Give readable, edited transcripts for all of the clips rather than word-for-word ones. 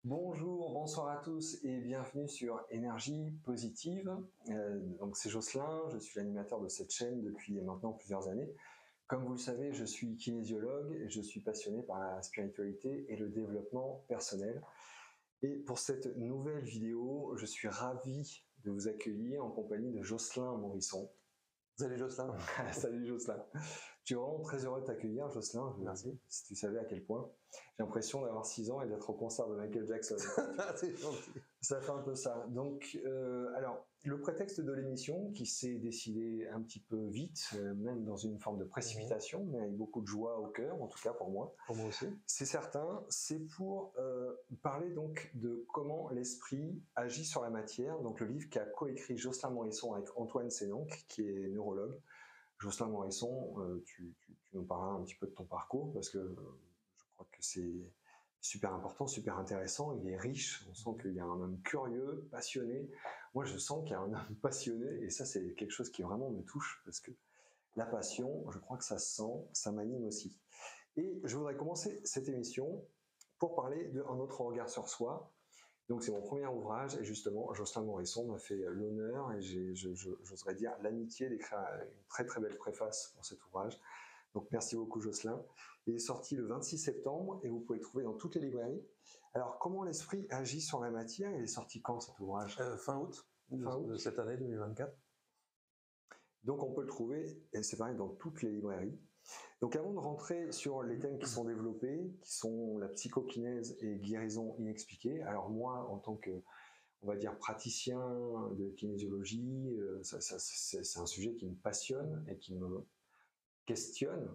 Bonjour, bonsoir à tous et bienvenue sur Énergie Positive. Donc c'est Jocelyn, je suis l'animateur de cette chaîne depuis maintenant plusieurs années. Comme vous le savez, je suis kinésiologue et je suis passionné par la spiritualité et le développement personnel. Et pour cette nouvelle vidéo, je suis ravi de vous accueillir en compagnie de Jocelyn Morisson. Salut Jocelyn. Salut Jocelyn. Je suis vraiment très heureux de t'accueillir, Jocelyn. Merci. Si tu savais à quel point. J'ai l'impression d'avoir 6 ans et d'être au concert de Michael Jackson. C'est gentil. Ça fait un peu ça. Donc, alors, le prétexte de l'émission, qui s'est décidé un petit peu vite, même dans une forme de précipitation, mais avec beaucoup de joie au cœur, en tout cas pour moi. Pour moi aussi. C'est certain, c'est pour parler donc de comment l'esprit agit sur la matière. Donc, le livre qu'a coécrit Jocelyn Morisson avec Antoine Sénonc, qui est neurologue. Jocelyn Morisson, tu nous parleras un petit peu de ton parcours, parce que je crois que c'est super important, super intéressant, il est riche, on sent qu'il y a un homme curieux, passionné. Moi je sens qu'il y a un homme passionné et ça c'est quelque chose qui vraiment me touche parce que la passion, je crois que ça se sent, ça m'anime aussi. Et je voudrais commencer cette émission pour parler d'un autre regard sur soi. Donc c'est mon premier ouvrage et justement Jocelyn Morisson m'a fait l'honneur et j'oserais dire l'amitié d'écrire une très très belle préface pour cet ouvrage. Donc merci beaucoup Jocelyn. Il est sorti le 26 septembre et vous pouvez le trouver dans toutes les librairies. Alors comment l'esprit agit sur la matière? Il est sorti quand cet ouvrage? Fin août de cette année 2024. Donc on peut le trouver, et c'est pareil, dans toutes les librairies. Donc avant de rentrer sur les thèmes qui sont développés, qui sont la psychokinèse et guérison inexpliquée, alors moi en tant que, on va dire, praticien de kinésiologie, c'est un sujet qui me passionne et qui me questionne.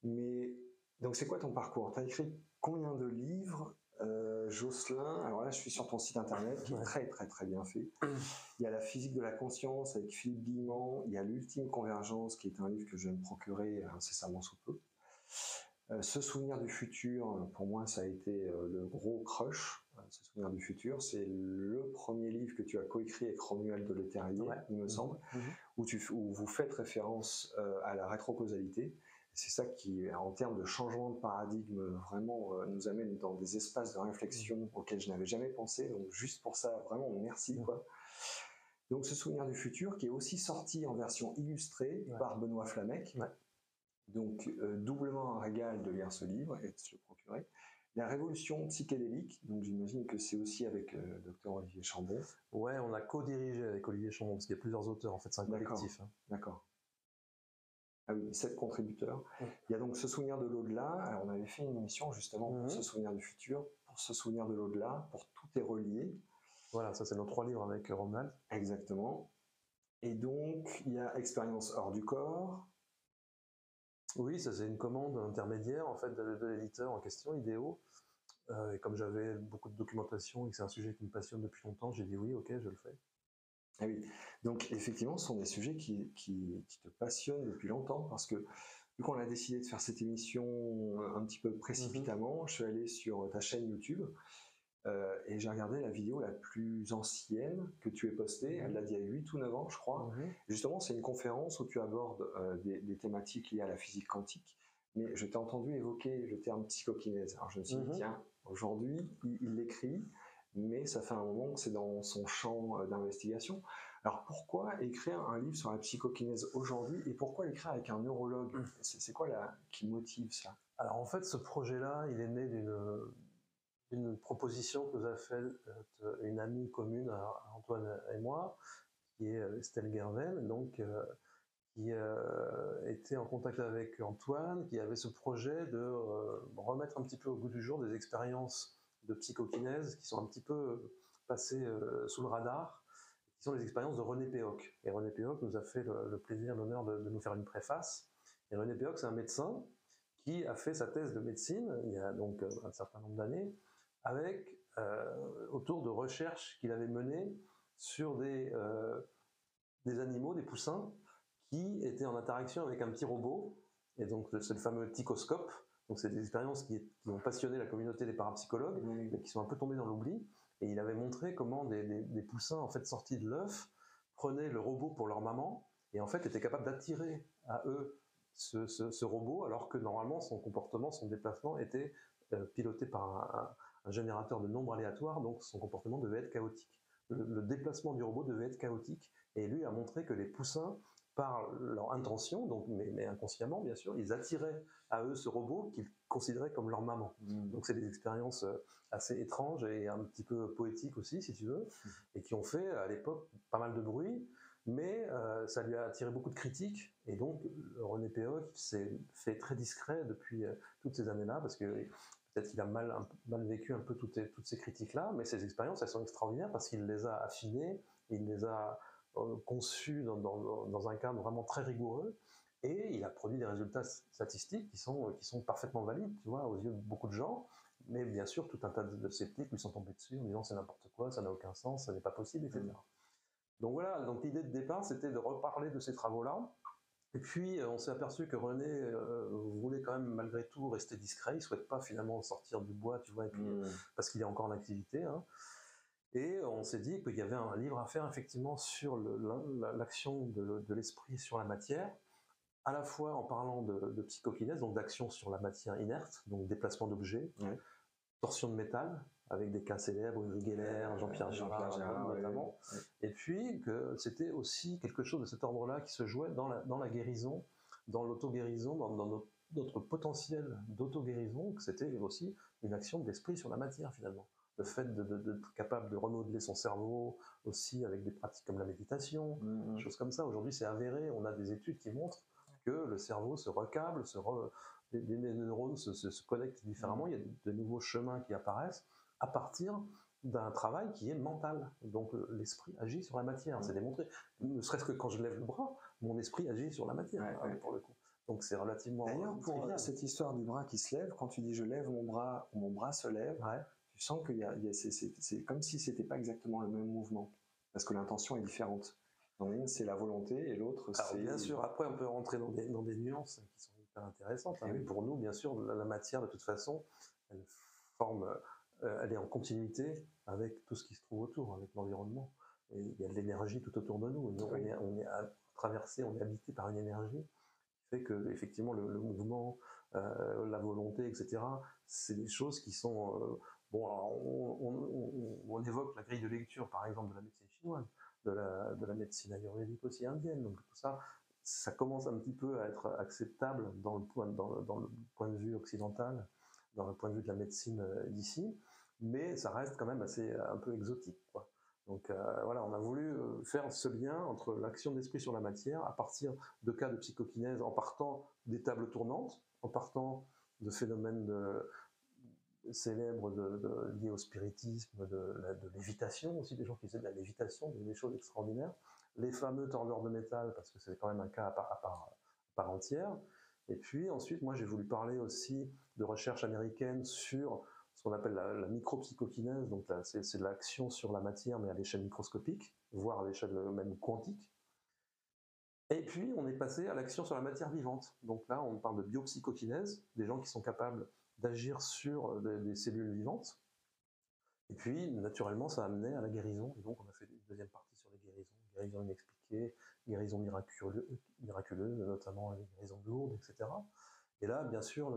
Mais donc c'est quoi ton parcours? Tu as écrit combien de livres, Jocelyn? Alors là je suis sur ton site internet qui est très très très bien fait. Il y a la physique de la conscience avec Philippe Guillemant, il y a l'ultime convergence qui est un livre que je vais me procurer incessamment sous peu. Se souvenir du futur, pour moi ça a été le gros crush. Se souvenir du futur, c'est le premier livre que tu as coécrit avec Romuald de Leterrier, il me semble, où vous faites référence à la rétrocausalité. C'est ça qui, en termes de changement de paradigme, vraiment nous amène dans des espaces de réflexion auxquels je n'avais jamais pensé. Donc juste pour ça, vraiment merci, quoi. Donc ce souvenir du futur qui est aussi sorti en version illustrée par Benoît Flamec. Donc doublement un régal de lire ce livre et de se le procurer. La révolution psychédélique, donc j'imagine que c'est aussi avec Dr Olivier Chambon. Ouais, on a co-dirigé avec Olivier Chambon, parce qu'il y a plusieurs auteurs, en fait, c'est un collectif. D'accord. Ah oui, 7 contributeurs. Il y a donc Se souvenir de l'au-delà. Alors on avait fait une émission justement pour Se souvenir du futur, pour Se souvenir de l'au-delà, pour Tout est relié. Voilà, ça c'est nos 3 livres avec Romuald. Exactement. Et donc il y a Expérience hors du corps. Oui, ça c'est une commande intermédiaire en fait de l'éditeur en question, Idéo. Et comme j'avais beaucoup de documentation et que c'est un sujet qui me passionne depuis longtemps, j'ai dit oui, ok, je le fais. Ah oui, donc effectivement, ce sont des sujets qui te passionnent depuis longtemps, parce que vu qu'on a décidé de faire cette émission un petit peu précipitamment, je suis allé sur ta chaîne YouTube et j'ai regardé la vidéo la plus ancienne que tu aies postée, elle date d'il y a 8 ou 9 ans je crois. Justement, c'est une conférence où tu abordes des thématiques liées à la physique quantique, mais je t'ai entendu évoquer le terme psychokinèse. Alors je me suis dit, tiens, aujourd'hui, il l'écrit, mais ça fait un moment que c'est dans son champ d'investigation. Alors pourquoi écrire un livre sur la psychokinèse aujourd'hui et pourquoi l'écrire avec un neurologue? C'est quoi qui motive ça? Alors en fait, ce projet-là, il est né d'une proposition que nous a faite une amie commune à Antoine et moi, qui est Estelle Guervel, donc qui était en contact avec Antoine, qui avait ce projet de remettre un petit peu au goût du jour des expériences de psychokinèse qui sont un petit peu passées sous le radar, qui sont les expériences de René Péhoc. Et René Péhoc nous a fait le plaisir, l'honneur de nous faire une préface. Et René Péhoc, c'est un médecin qui a fait sa thèse de médecine, il y a donc un certain nombre d'années, avec autour de recherches qu'il avait menées sur des animaux, des poussins, qui étaient en interaction avec un petit robot, et donc c'est le fameux Ticoscope. Donc c'est des expériences qui ont passionné la communauté des parapsychologues, mais qui sont un peu tombées dans l'oubli. Et il avait montré comment des poussins en fait sortis de l'œuf prenaient le robot pour leur maman et en fait étaient capables d'attirer à eux ce robot, alors que normalement son comportement, son déplacement était piloté par un générateur de nombres aléatoires, donc son comportement devait être chaotique. Le déplacement du robot devait être chaotique, et lui a montré que les poussins, par leur intention, donc, mais inconsciemment bien sûr, ils attiraient à eux ce robot qu'ils considéraient comme leur maman. Donc c'est des expériences assez étranges et un petit peu poétiques aussi, si tu veux, et qui ont fait à l'époque pas mal de bruit, mais ça lui a attiré beaucoup de critiques, et donc René Péhoc s'est fait très discret depuis toutes ces années-là, parce que peut-être qu'il a mal vécu un peu toutes ces critiques-là, mais ces expériences, elles sont extraordinaires parce qu'il les a affinées, il les a conçues dans un cadre vraiment très rigoureux, et il a produit des résultats statistiques qui sont parfaitement valides, tu vois, aux yeux de beaucoup de gens, mais bien sûr, tout un tas de sceptiques lui sont tombés dessus en disant c'est n'importe quoi, ça n'a aucun sens, ça n'est pas possible, etc. Donc voilà, donc l'idée de départ, c'était de reparler de ces travaux-là. Et puis, on s'est aperçu que René voulait quand même, malgré tout, rester discret. Il ne souhaite pas finalement sortir du bois, tu vois, et puis, parce qu'il est encore en activité. Hein. Et on s'est dit qu'il y avait un livre à faire, effectivement, sur l'action de l'esprit sur la matière, à la fois en parlant de psychokinèse, donc d'action sur la matière inerte, donc déplacement d'objets, torsion de métal, avec des cas célèbres, Uri Geller, Jean-Pierre Girard notamment, et puis que c'était aussi quelque chose de cet ordre-là qui se jouait dans la guérison, dans l'auto-guérison, dans notre potentiel d'auto-guérison, que c'était aussi une action de l'esprit sur la matière finalement. Le fait d'être capable de remodeler son cerveau aussi avec des pratiques comme la méditation, des choses comme ça. Aujourd'hui c'est avéré, on a des études qui montrent que le cerveau se recable, les neurones se connectent différemment, il y a de nouveaux chemins qui apparaissent à partir d'un travail qui est mental. Donc l'esprit agit sur la matière, c'est démontré. Ne serait-ce que quand je lève le bras, mon esprit agit sur la matière, pour le coup. Donc c'est relativement... D'ailleurs, pour cette histoire du bras qui se lève, quand tu dis je lève mon bras, ou mon bras se lève, tu sens que c'est comme si c'était pas exactement le même mouvement, parce que l'intention est différente. Donc une, c'est la volonté, et l'autre, c'est... Bien sûr, après on peut rentrer dans des nuances qui sont hyper intéressantes. Hein. Mais pour nous, bien sûr, la matière, de toute façon, elle est en continuité avec tout ce qui se trouve autour, avec l'environnement. Et il y a de l'énergie tout autour de nous. On est traversé, on est habité par une énergie qui fait que, effectivement, le mouvement, la volonté, etc., c'est des choses qui sont... on évoque la grille de lecture, par exemple, de la médecine chinoise, de la médecine ayurvédique aussi indienne. Donc tout ça, ça commence un petit peu à être acceptable dans le point de vue occidental, dans le point de vue de la médecine d'ici, mais ça reste quand même un peu exotique, quoi. Donc voilà, on a voulu faire ce lien entre l'action de l'esprit sur la matière à partir de cas de psychokinèse, en partant des tables tournantes, en partant de phénomènes célèbres liés au spiritisme, de lévitation aussi, des gens qui faisaient de la lévitation, des choses extraordinaires, les fameux tordeurs de métal, parce que c'est quand même un cas à part entière. Et puis ensuite, moi j'ai voulu parler aussi de recherche américaine sur ce qu'on appelle la micropsychokinèse, donc c'est de l'action sur la matière, mais à l'échelle microscopique, voire à l'échelle même quantique. Et puis on est passé à l'action sur la matière vivante. Donc là, on parle de biopsychokinèse, des gens qui sont capables d'agir sur des cellules vivantes. Et puis, naturellement, ça a amené à la guérison. Et donc, on a fait une deuxième partie sur les guérisons, guérison inexpliquée, guérison miraculeuse, notamment les guérisons lourdes, etc. Et là, bien sûr,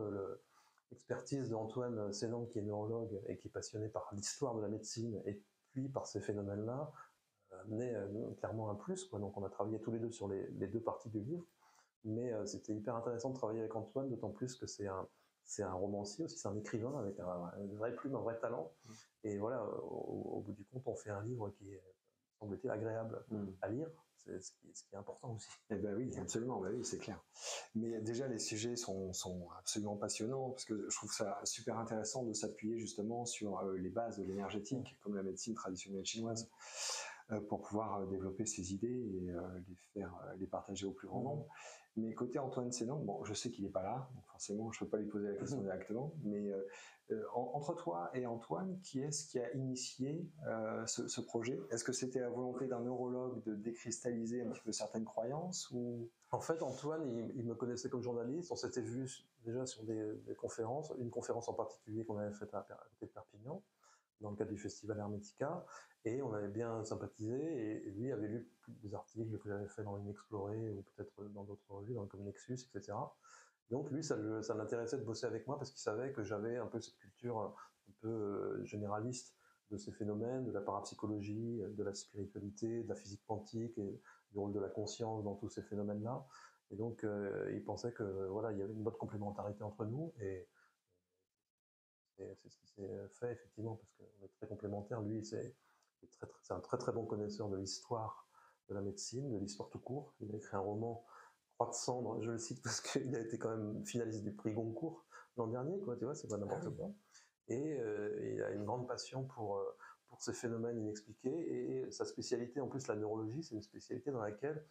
l'expertise d'Antoine Sénan, qui est neurologue et qui est passionné par l'histoire de la médecine et puis par ces phénomènes-là, amenait clairement un plus, quoi. Donc, on a travaillé tous les deux sur les deux parties du livre. Mais c'était hyper intéressant de travailler avec Antoine, d'autant plus que c'est un romancier aussi, c'est un écrivain avec une vraie plume, un vrai talent. Et voilà, au bout du compte, on fait un livre qui est, semble-t-il, agréable à lire, c'est ce qui est important aussi. Eh ben oui, absolument, ben oui, c'est clair. Mais déjà, les sujets sont absolument passionnants, parce que je trouve ça super intéressant de s'appuyer justement sur les bases de l'énergétique, comme la médecine traditionnelle chinoise, pour pouvoir développer ces idées et les partager au plus grand nombre. Mais côté Antoine Sénan, bon, je sais qu'il n'est pas là, donc forcément je ne peux pas lui poser la question directement, mais entre toi et Antoine, qui est-ce qui a initié ce projet? Est-ce que c'était la volonté d'un neurologue de décristalliser un petit peu certaines croyances ou... En fait, Antoine, il me connaissait comme journaliste, on s'était vu déjà sur des conférences, une conférence en particulier qu'on avait faite à côté de Perpignan, dans le cadre du festival Hermetica, et on avait bien sympathisé, et lui avait lu des articles que j'avais fait dans Inexploré, ou peut-être dans d'autres revues, comme Nexus, etc. Donc lui, ça l'intéressait de bosser avec moi parce qu'il savait que j'avais un peu cette culture un peu généraliste de ces phénomènes, de la parapsychologie, de la spiritualité, de la physique quantique et du rôle de la conscience dans tous ces phénomènes-là. Et donc il pensait que voilà, il y avait une bonne complémentarité entre nous, et c'est ce qui s'est fait effectivement parce qu'on est très complémentaires. Lui, c'est un très très bon connaisseur de l'histoire de la médecine, de l'histoire tout court. Il a écrit un roman, Croix de cendre, je le cite parce qu'il a été quand même finaliste du prix Goncourt l'an dernier, quoi, tu vois, c'est pas n'importe quoi. Et il a une grande passion pour ces phénomènes inexpliqués, et sa spécialité, en plus la neurologie, c'est une spécialité dans laquelle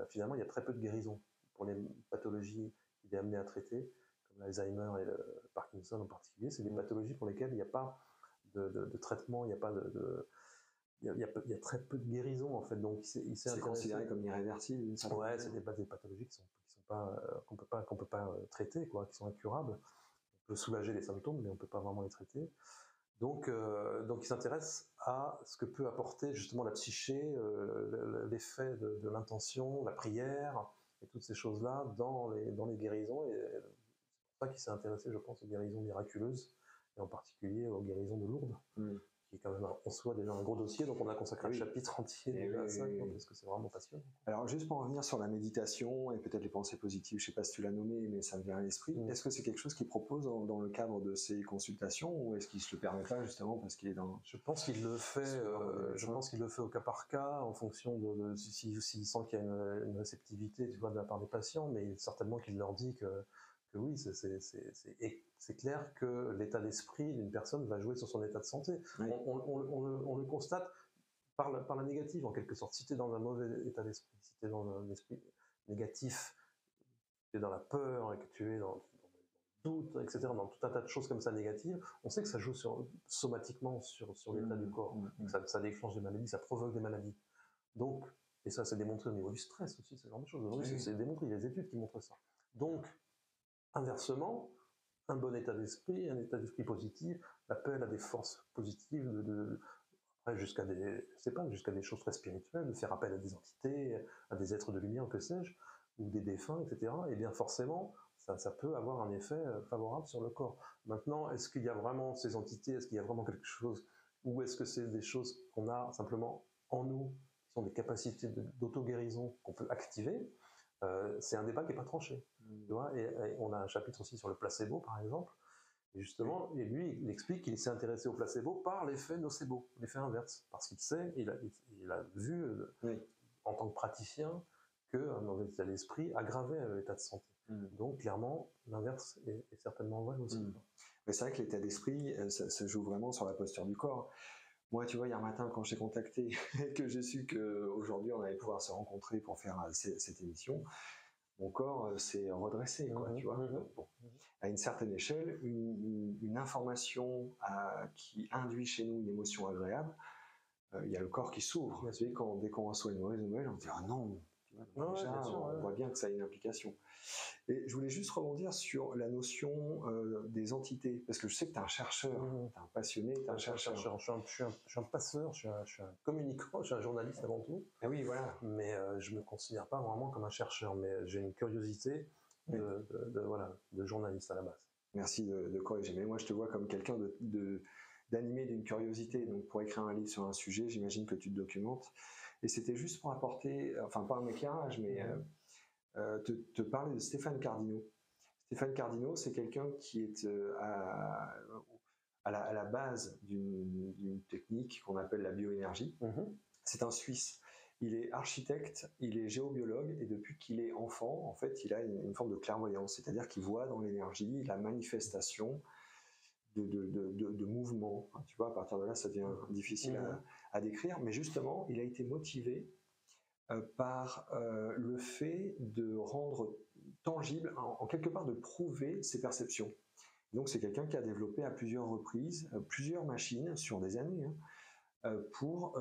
finalement il y a très peu de guérison pour les pathologies qu'il est amené à traiter, comme l'Alzheimer et le Parkinson en particulier. C'est des pathologies pour lesquelles il n'y a pas de traitement, il n'y a pas il y a très peu de guérison en fait, donc c'est considéré comme irréversible. Ouais, c'est des pathologies qui sont pas qu'on peut pas traiter, quoi, qui sont incurables. On peut soulager les symptômes, mais on peut pas vraiment les traiter. Donc il s'intéresse à ce que peut apporter justement la psyché, l'effet de l'intention, la prière et toutes ces choses-là dans les guérisons. Et c'est pour ça qu'il s'est intéressé, je pense, aux guérisons miraculeuses, et en particulier aux guérisons de Lourdes. Qui est quand même en soi déjà un gros dossier, donc on a consacré un chapitre entier à ça, parce que c'est vraiment passionnant. Alors juste pour revenir sur la méditation et peut-être les pensées positives, je ne sais pas si tu l'as nommé, mais ça me vient à l'esprit, est-ce que c'est quelque chose qu'il propose dans le cadre de ses consultations, ou est-ce qu'il se le permet pas justement parce qu'il est dans... Je pense qu'il le fait, au cas par cas, en fonction de s'il sent qu'il y a une réceptivité, tu vois, de la part des patients, mais certainement qu'il leur dit que oui, c'est clair que l'état d'esprit d'une personne va jouer sur son état de santé. Oui. On le constate par la négative, en quelque sorte. Si tu es dans un mauvais état d'esprit, si tu es dans un esprit négatif, tu es dans la peur, et que tu es dans le doute, etc., dans tout un tas de choses comme ça négatives, on sait que ça joue somatiquement sur l'état du corps. Ça déclenche des maladies, ça provoque des maladies. Donc, et ça, c'est démontré au niveau du stress aussi, ce genre de choses. Aujourd'hui, c'est démontré, il y a des études qui montrent ça. Donc, inversement, un bon état d'esprit, un état d'esprit positif, l'appel à des forces positives, jusqu'à des choses très spirituelles, de faire appel à des entités, à des êtres de lumière, que sais-je, ou des défunts, etc. Et bien forcément, ça peut avoir un effet favorable sur le corps. Maintenant, est-ce qu'il y a vraiment ces entités, est-ce qu'il y a vraiment quelque chose, ou est-ce que c'est des choses qu'on a simplement en nous, qui sont des capacités d'auto-guérison qu'on peut activer? C'est un débat qui n'est pas tranché. Tu vois, et on a un chapitre aussi sur le placebo, par exemple. Et justement, et lui, il explique qu'il s'est intéressé au placebo par l'effet nocebo, l'effet inverse. Parce qu'il sait, il a vu, en tant que praticien, qu'un mauvais état d'esprit aggravait l'état de santé. Donc, clairement, l'inverse est certainement vrai aussi. Mais c'est vrai que l'état d'esprit, ça se joue vraiment sur la posture du corps. Moi, tu vois, hier matin, quand je t'ai contacté et que j'ai su qu'aujourd'hui, on allait pouvoir se rencontrer pour faire cette émission, mon corps s'est redressé, quoi, tu vois. Bon. À une certaine échelle, une information qui induit chez nous une émotion agréable, il y a le corps qui s'ouvre. Dès qu'on reçoit une mauvaise nouvelle, on se dit « Ah non !» Déjà, on voit bien que ça a une implication. Et je voulais juste rebondir sur la notion des entités, parce que je sais que tu es un chercheur, tu es un passionné, tu es un chercheur. Je suis un passeur, je suis un communicant, je suis un journaliste avant tout. Ah oui, voilà. Mais je ne me considère pas vraiment comme un chercheur, mais j'ai une curiosité de journaliste à la base. Merci de corriger. Mais moi, je te vois comme quelqu'un d'animé d'une curiosité. Donc, pour écrire un livre sur un sujet, j'imagine que tu te documentes. Et c'était juste pour apporter, enfin, pas un éclairage, mais te parler de Stéphane Cardino. Stéphane Cardino, c'est quelqu'un qui est à la base d'une technique qu'on appelle la bioénergie. C'est un Suisse. Il est architecte, il est géobiologue, et depuis qu'il est enfant, en fait, il a une forme de clairvoyance, c'est-à-dire qu'il voit dans l'énergie la manifestation de mouvements. Tu vois, à partir de là, ça devient difficile à décrire, mais justement, il a été motivé par le fait de rendre tangible, en quelque part de prouver ses perceptions. Donc c'est quelqu'un qui a développé à plusieurs reprises plusieurs machines sur des années pour,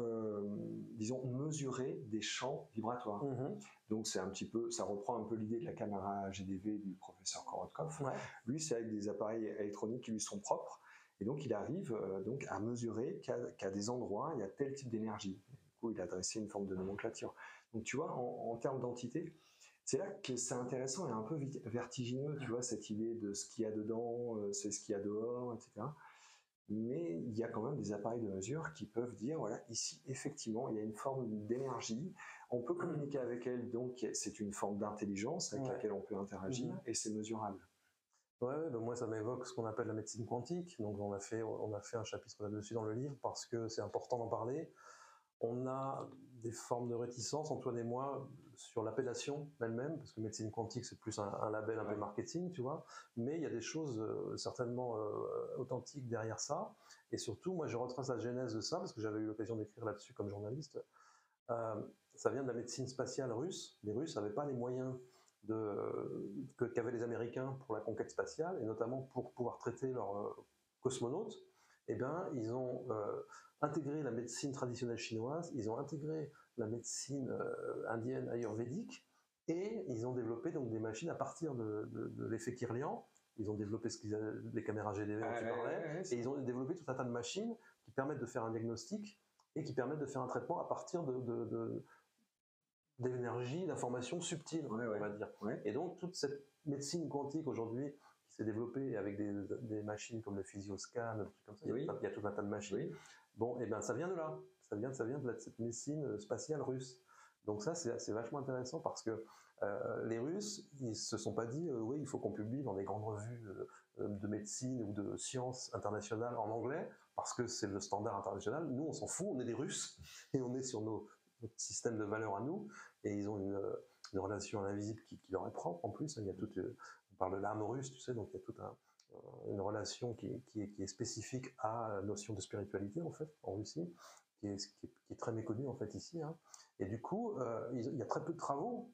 disons, mesurer des champs vibratoires. Donc c'est un petit peu, ça reprend un peu l'idée de la caméra GDV du professeur Korotkov. Lui, c'est avec des appareils électroniques qui lui sont propres, Et donc il arrive donc à mesurer qu'à des endroits, il y a tel type d'énergie. Du coup, il a dressé une forme de nomenclature. Donc tu vois, en termes d'entité, c'est là que c'est intéressant et un peu vertigineux, tu vois, cette idée de ce qu'il y a dedans, c'est ce qu'il y a dehors, etc. Mais il y a quand même des appareils de mesure qui peuvent dire, voilà, ici, effectivement, il y a une forme d'énergie, on peut communiquer avec elle, donc c'est une forme d'intelligence avec laquelle on peut interagir, et c'est mesurable. Ouais, ben moi ça m'évoque ce qu'on appelle la médecine quantique, donc on a fait un chapitre là-dessus dans le livre parce que c'est important d'en parler. On a des formes de réticence, Antoine et moi, sur l'appellation elle-même, parce que médecine quantique c'est plus un label un peu marketing, tu vois, mais il y a des choses certainement authentiques derrière ça, et surtout moi je retrace la genèse de ça, parce que j'avais eu l'occasion d'écrire là-dessus comme journaliste. Ça vient de la médecine spatiale russe. Les Russes n'avaient pas les moyens qu'avaient les Américains pour la conquête spatiale, et notamment pour pouvoir traiter leurs cosmonautes. Eh bien, ils ont intégré la médecine traditionnelle chinoise, ils ont intégré la médecine indienne ayurvédique, et ils ont développé donc des machines à partir de l'effet Kirlian. Ils ont développé les caméras GDV dont tu parlais, et ils ont développé tout un tas de machines qui permettent de faire un diagnostic et qui permettent de faire un traitement à partir d'énergie, d'informations subtiles, on va dire. Et donc, toute cette médecine quantique aujourd'hui qui s'est développée avec des machines comme le Physioscan, des trucs comme ça, il y a tout un tas de machines. Bon, et bien ça vient de là. Ça vient de cette médecine spatiale russe. Donc ça, c'est vachement intéressant parce que les Russes, ils se sont pas dit oui, il faut qu'on publie dans des grandes revues de médecine ou de sciences internationales en anglais parce que c'est le standard international. Nous, on s'en fout, on est des Russes et on est sur notre système de valeurs à nous, et ils ont une relation invisible qui leur est propre en plus. Il y a on parle de l'âme russe, tu sais, donc il y a toute une relation qui est spécifique à la notion de spiritualité en fait en Russie, qui est très méconnue en fait ici. Hein. Et du coup, il y a très peu de travaux,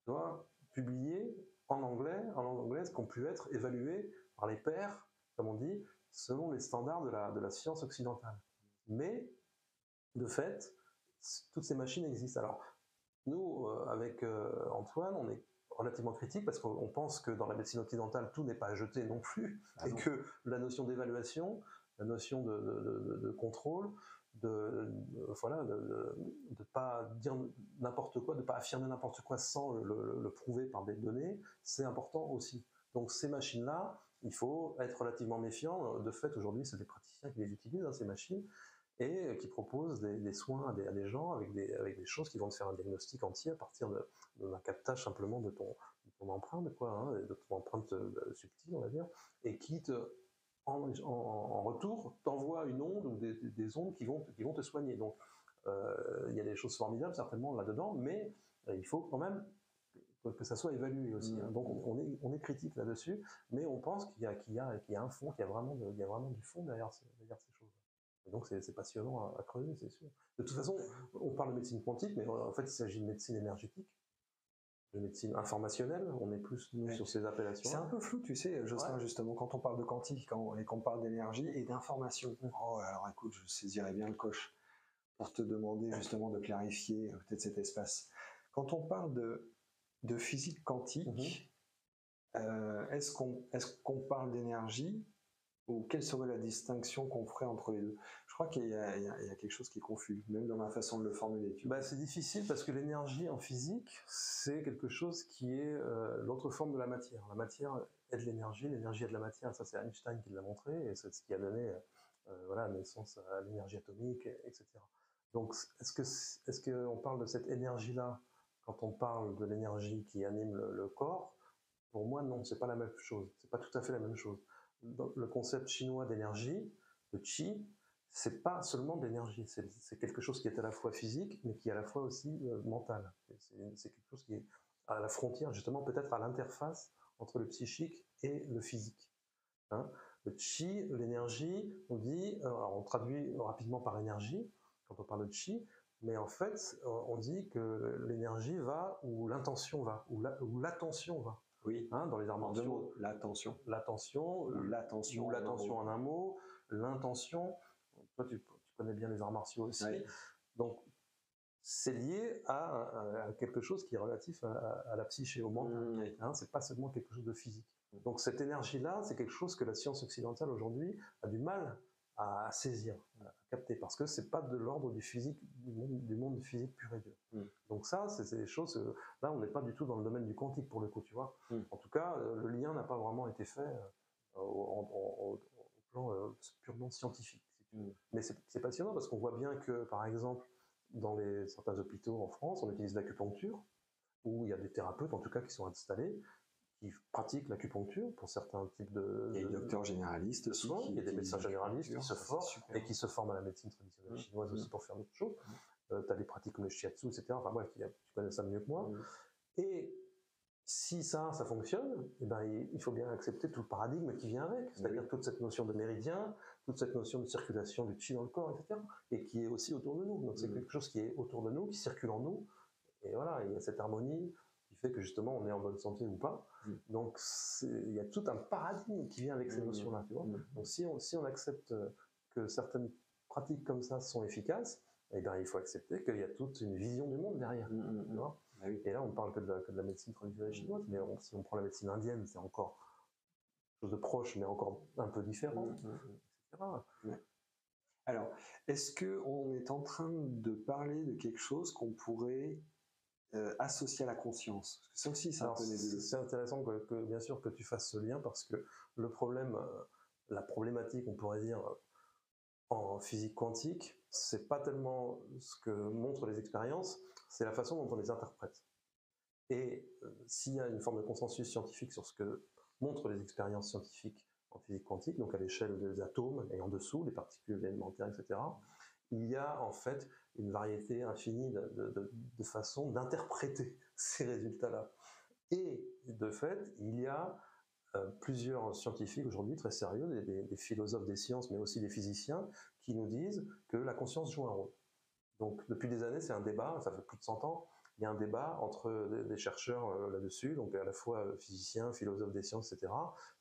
tu vois, publiés en langue anglaise, qui ont pu être évalués par les pairs, comme on dit, selon les standards de la science occidentale. Mais de fait, toutes ces machines existent. Alors, nous, avec Antoine, on est relativement critique parce qu'on pense que dans la médecine occidentale, tout n'est pas jeté non plus, et que la notion d'évaluation, la notion de contrôle, de pas dire n'importe quoi, de pas affirmer n'importe quoi sans le prouver par des données, c'est important aussi. Donc ces machines-là, il faut être relativement méfiant. De fait, aujourd'hui, c'est des praticiens qui les utilisent, hein, ces machines, et qui proposent des soins à des gens avec des choses qui vont te faire un diagnostic entier à partir d'un captage simplement de ton empreinte, quoi, hein, de ton empreinte subtile, on va dire, et qui en retour t'envoie une onde ou des ondes qui vont te soigner. Donc il y a des choses formidables certainement là-dedans, mais il faut quand même que ça soit évalué aussi. Hein. Donc on est critique là-dessus, mais on pense qu'il y a un fond, qu'il y a vraiment du fond derrière ces choses. Et donc c'est passionnant à creuser, c'est sûr. De toute façon, on parle de médecine quantique, mais en fait il s'agit de médecine énergétique, de médecine informationnelle, on est plus sur ces appellations. C'est un peu flou, tu sais, Jocelyn, justement, quand on parle de quantique et qu'on parle d'énergie et d'information. Oh, alors écoute, je saisirais bien le coche pour te demander justement de clarifier peut-être cet espace. Quand on parle de physique quantique, est-ce qu'on parle d'énergie, ou quelle serait la distinction qu'on ferait entre les deux? Je crois qu'il y a quelque chose qui est confus, même dans ma façon de le formuler. C'est difficile parce que l'énergie en physique, c'est quelque chose qui est l'autre forme de la matière. La matière est de l'énergie est de la matière. Ça, c'est Einstein qui l'a montré, et c'est ce qui a donné naissance à l'énergie atomique, etc. Donc, est-ce qu'on parle de cette énergie-là quand on parle de l'énergie qui anime le corps? Pour moi, non, c'est pas la même chose. C'est pas tout à fait la même chose. Dans le concept chinois d'énergie, de qi, c'est pas seulement d'énergie, c'est quelque chose qui est à la fois physique, mais qui est à la fois aussi mental. C'est quelque chose qui est à la frontière, justement, peut-être à l'interface entre le psychique et le physique. Hein, le qi, l'énergie, on traduit rapidement par énergie quand on parle de qi, mais en fait, on dit que l'énergie va où l'intention va, où l'attention va. Oui, hein, dans les arts martiaux, l'attention en un mot, l'intention. Toi, tu connais bien les arts martiaux aussi. Oui. Donc, c'est lié à quelque chose qui est relatif à la psyché, au mental. Hein, c'est pas seulement quelque chose de physique. Donc cette énergie-là, c'est quelque chose que la science occidentale aujourd'hui a du mal à saisir, à capter, parce que c'est pas de l'ordre du physique, du monde du physique pur et dur. Donc ça, c'est des choses, là on n'est pas du tout dans le domaine du quantique pour le coup, tu vois. En tout cas, le lien n'a pas vraiment été fait au plan purement scientifique. Si tu veux. Mais c'est passionnant parce qu'on voit bien que, par exemple, dans certains hôpitaux en France, on utilise l'acupuncture, où il y a des thérapeutes, en tout cas, qui sont installés, qui pratiquent l'acupuncture pour certains types de... Il y a des docteurs généralistes aussi. Il y a des médecins généralistes qui se forment et qui se forment à la médecine traditionnelle chinoise aussi pour faire d'autres choses. Tu as des pratiques comme le shiatsu, etc. Enfin bref, tu connais ça mieux que moi. Et si ça fonctionne, eh ben, il faut bien accepter tout le paradigme qui vient avec, c'est-à-dire toute cette notion de méridien, toute cette notion de circulation du chi dans le corps, etc. Et qui est aussi autour de nous. Donc c'est quelque chose qui est autour de nous, qui circule en nous. Et voilà, il y a cette harmonie qui fait que justement on est en bonne santé ou pas. Donc il y a tout un paradigme qui vient avec ces notions-là, tu vois. Donc si on accepte que certaines pratiques comme ça sont efficaces, eh bien il faut accepter qu'il y a toute une vision du monde derrière. Tu vois. Et là on ne parle que de la médecine traditionnelle chinoise, mais si on prend la médecine indienne, c'est encore quelque chose de proche, mais encore un peu différent, etc. Alors, est-ce qu'on est en train de parler de quelque chose qu'on pourrait associé à la conscience? Parce que ça aussi, c'est un peu nébuleux. C'est intéressant bien sûr que tu fasses ce lien, parce que le problème, la problématique, on pourrait dire, en physique quantique, c'est pas tellement ce que montrent les expériences, c'est la façon dont on les interprète. Et s'il y a une forme de consensus scientifique sur ce que montrent les expériences scientifiques en physique quantique, donc à l'échelle des atomes et en dessous, les particules élémentaires, etc., il y a en fait une variété infinie de façons d'interpréter ces résultats-là. Et de fait, il y a plusieurs scientifiques aujourd'hui très sérieux, des philosophes des sciences, mais aussi des physiciens, qui nous disent que la conscience joue un rôle. Donc depuis des années, c'est un débat, ça fait plus de 100 ans, il y a un débat entre des chercheurs là-dessus, donc à la fois physiciens, philosophes des sciences, etc.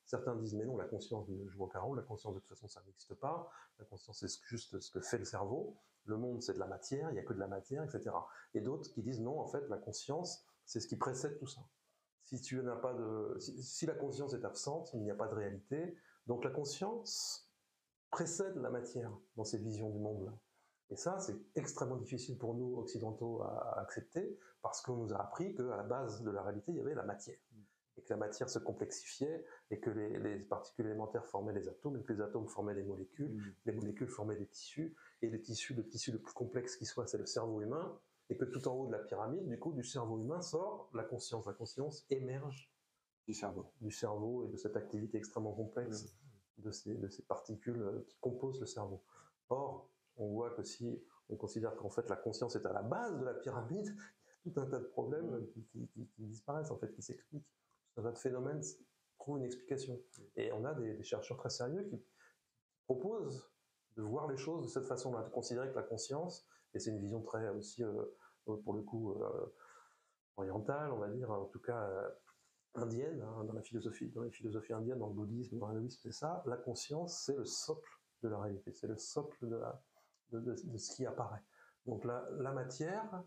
Certains disent mais non, la conscience ne joue aucun rôle, la conscience de toute façon ça n'existe pas, la conscience c'est juste ce que fait le cerveau, le monde c'est de la matière, il n'y a que de la matière, etc. Et d'autres qui disent non, en fait la conscience c'est ce qui précède tout ça. Si la conscience est absente, il n'y a pas de réalité, donc la conscience précède la matière dans ces visions du monde-là. Et ça, c'est extrêmement difficile pour nous, occidentaux, à accepter, parce qu'on nous a appris qu'à la base de la réalité, il y avait la matière. Et que la matière se complexifiait, et que les particules élémentaires formaient les atomes, et que les atomes formaient les molécules formaient des tissus, et le tissu le plus complexe qui soit, c'est le cerveau humain, et que tout en haut de la pyramide, du coup, du cerveau humain sort la conscience. La conscience émerge du cerveau et de cette activité extrêmement complexe de ces particules qui composent le cerveau. Or, on voit que si on considère qu'en fait la conscience est à la base de la pyramide, il y a tout un tas de problèmes qui disparaissent, en fait, qui s'expliquent. Tout un tas de phénomènes trouvent une explication. Et on a des chercheurs très sérieux qui proposent de voir les choses de cette façon-là, de considérer que la conscience, et c'est une vision très aussi, pour le coup, orientale, on va dire, en tout cas indienne, hein, dans les philosophies indiennes, dans le bouddhisme, dans l'hindouisme, c'est ça, la conscience, c'est le socle de la réalité, c'est le socle de ce qui apparaît. Donc la matière,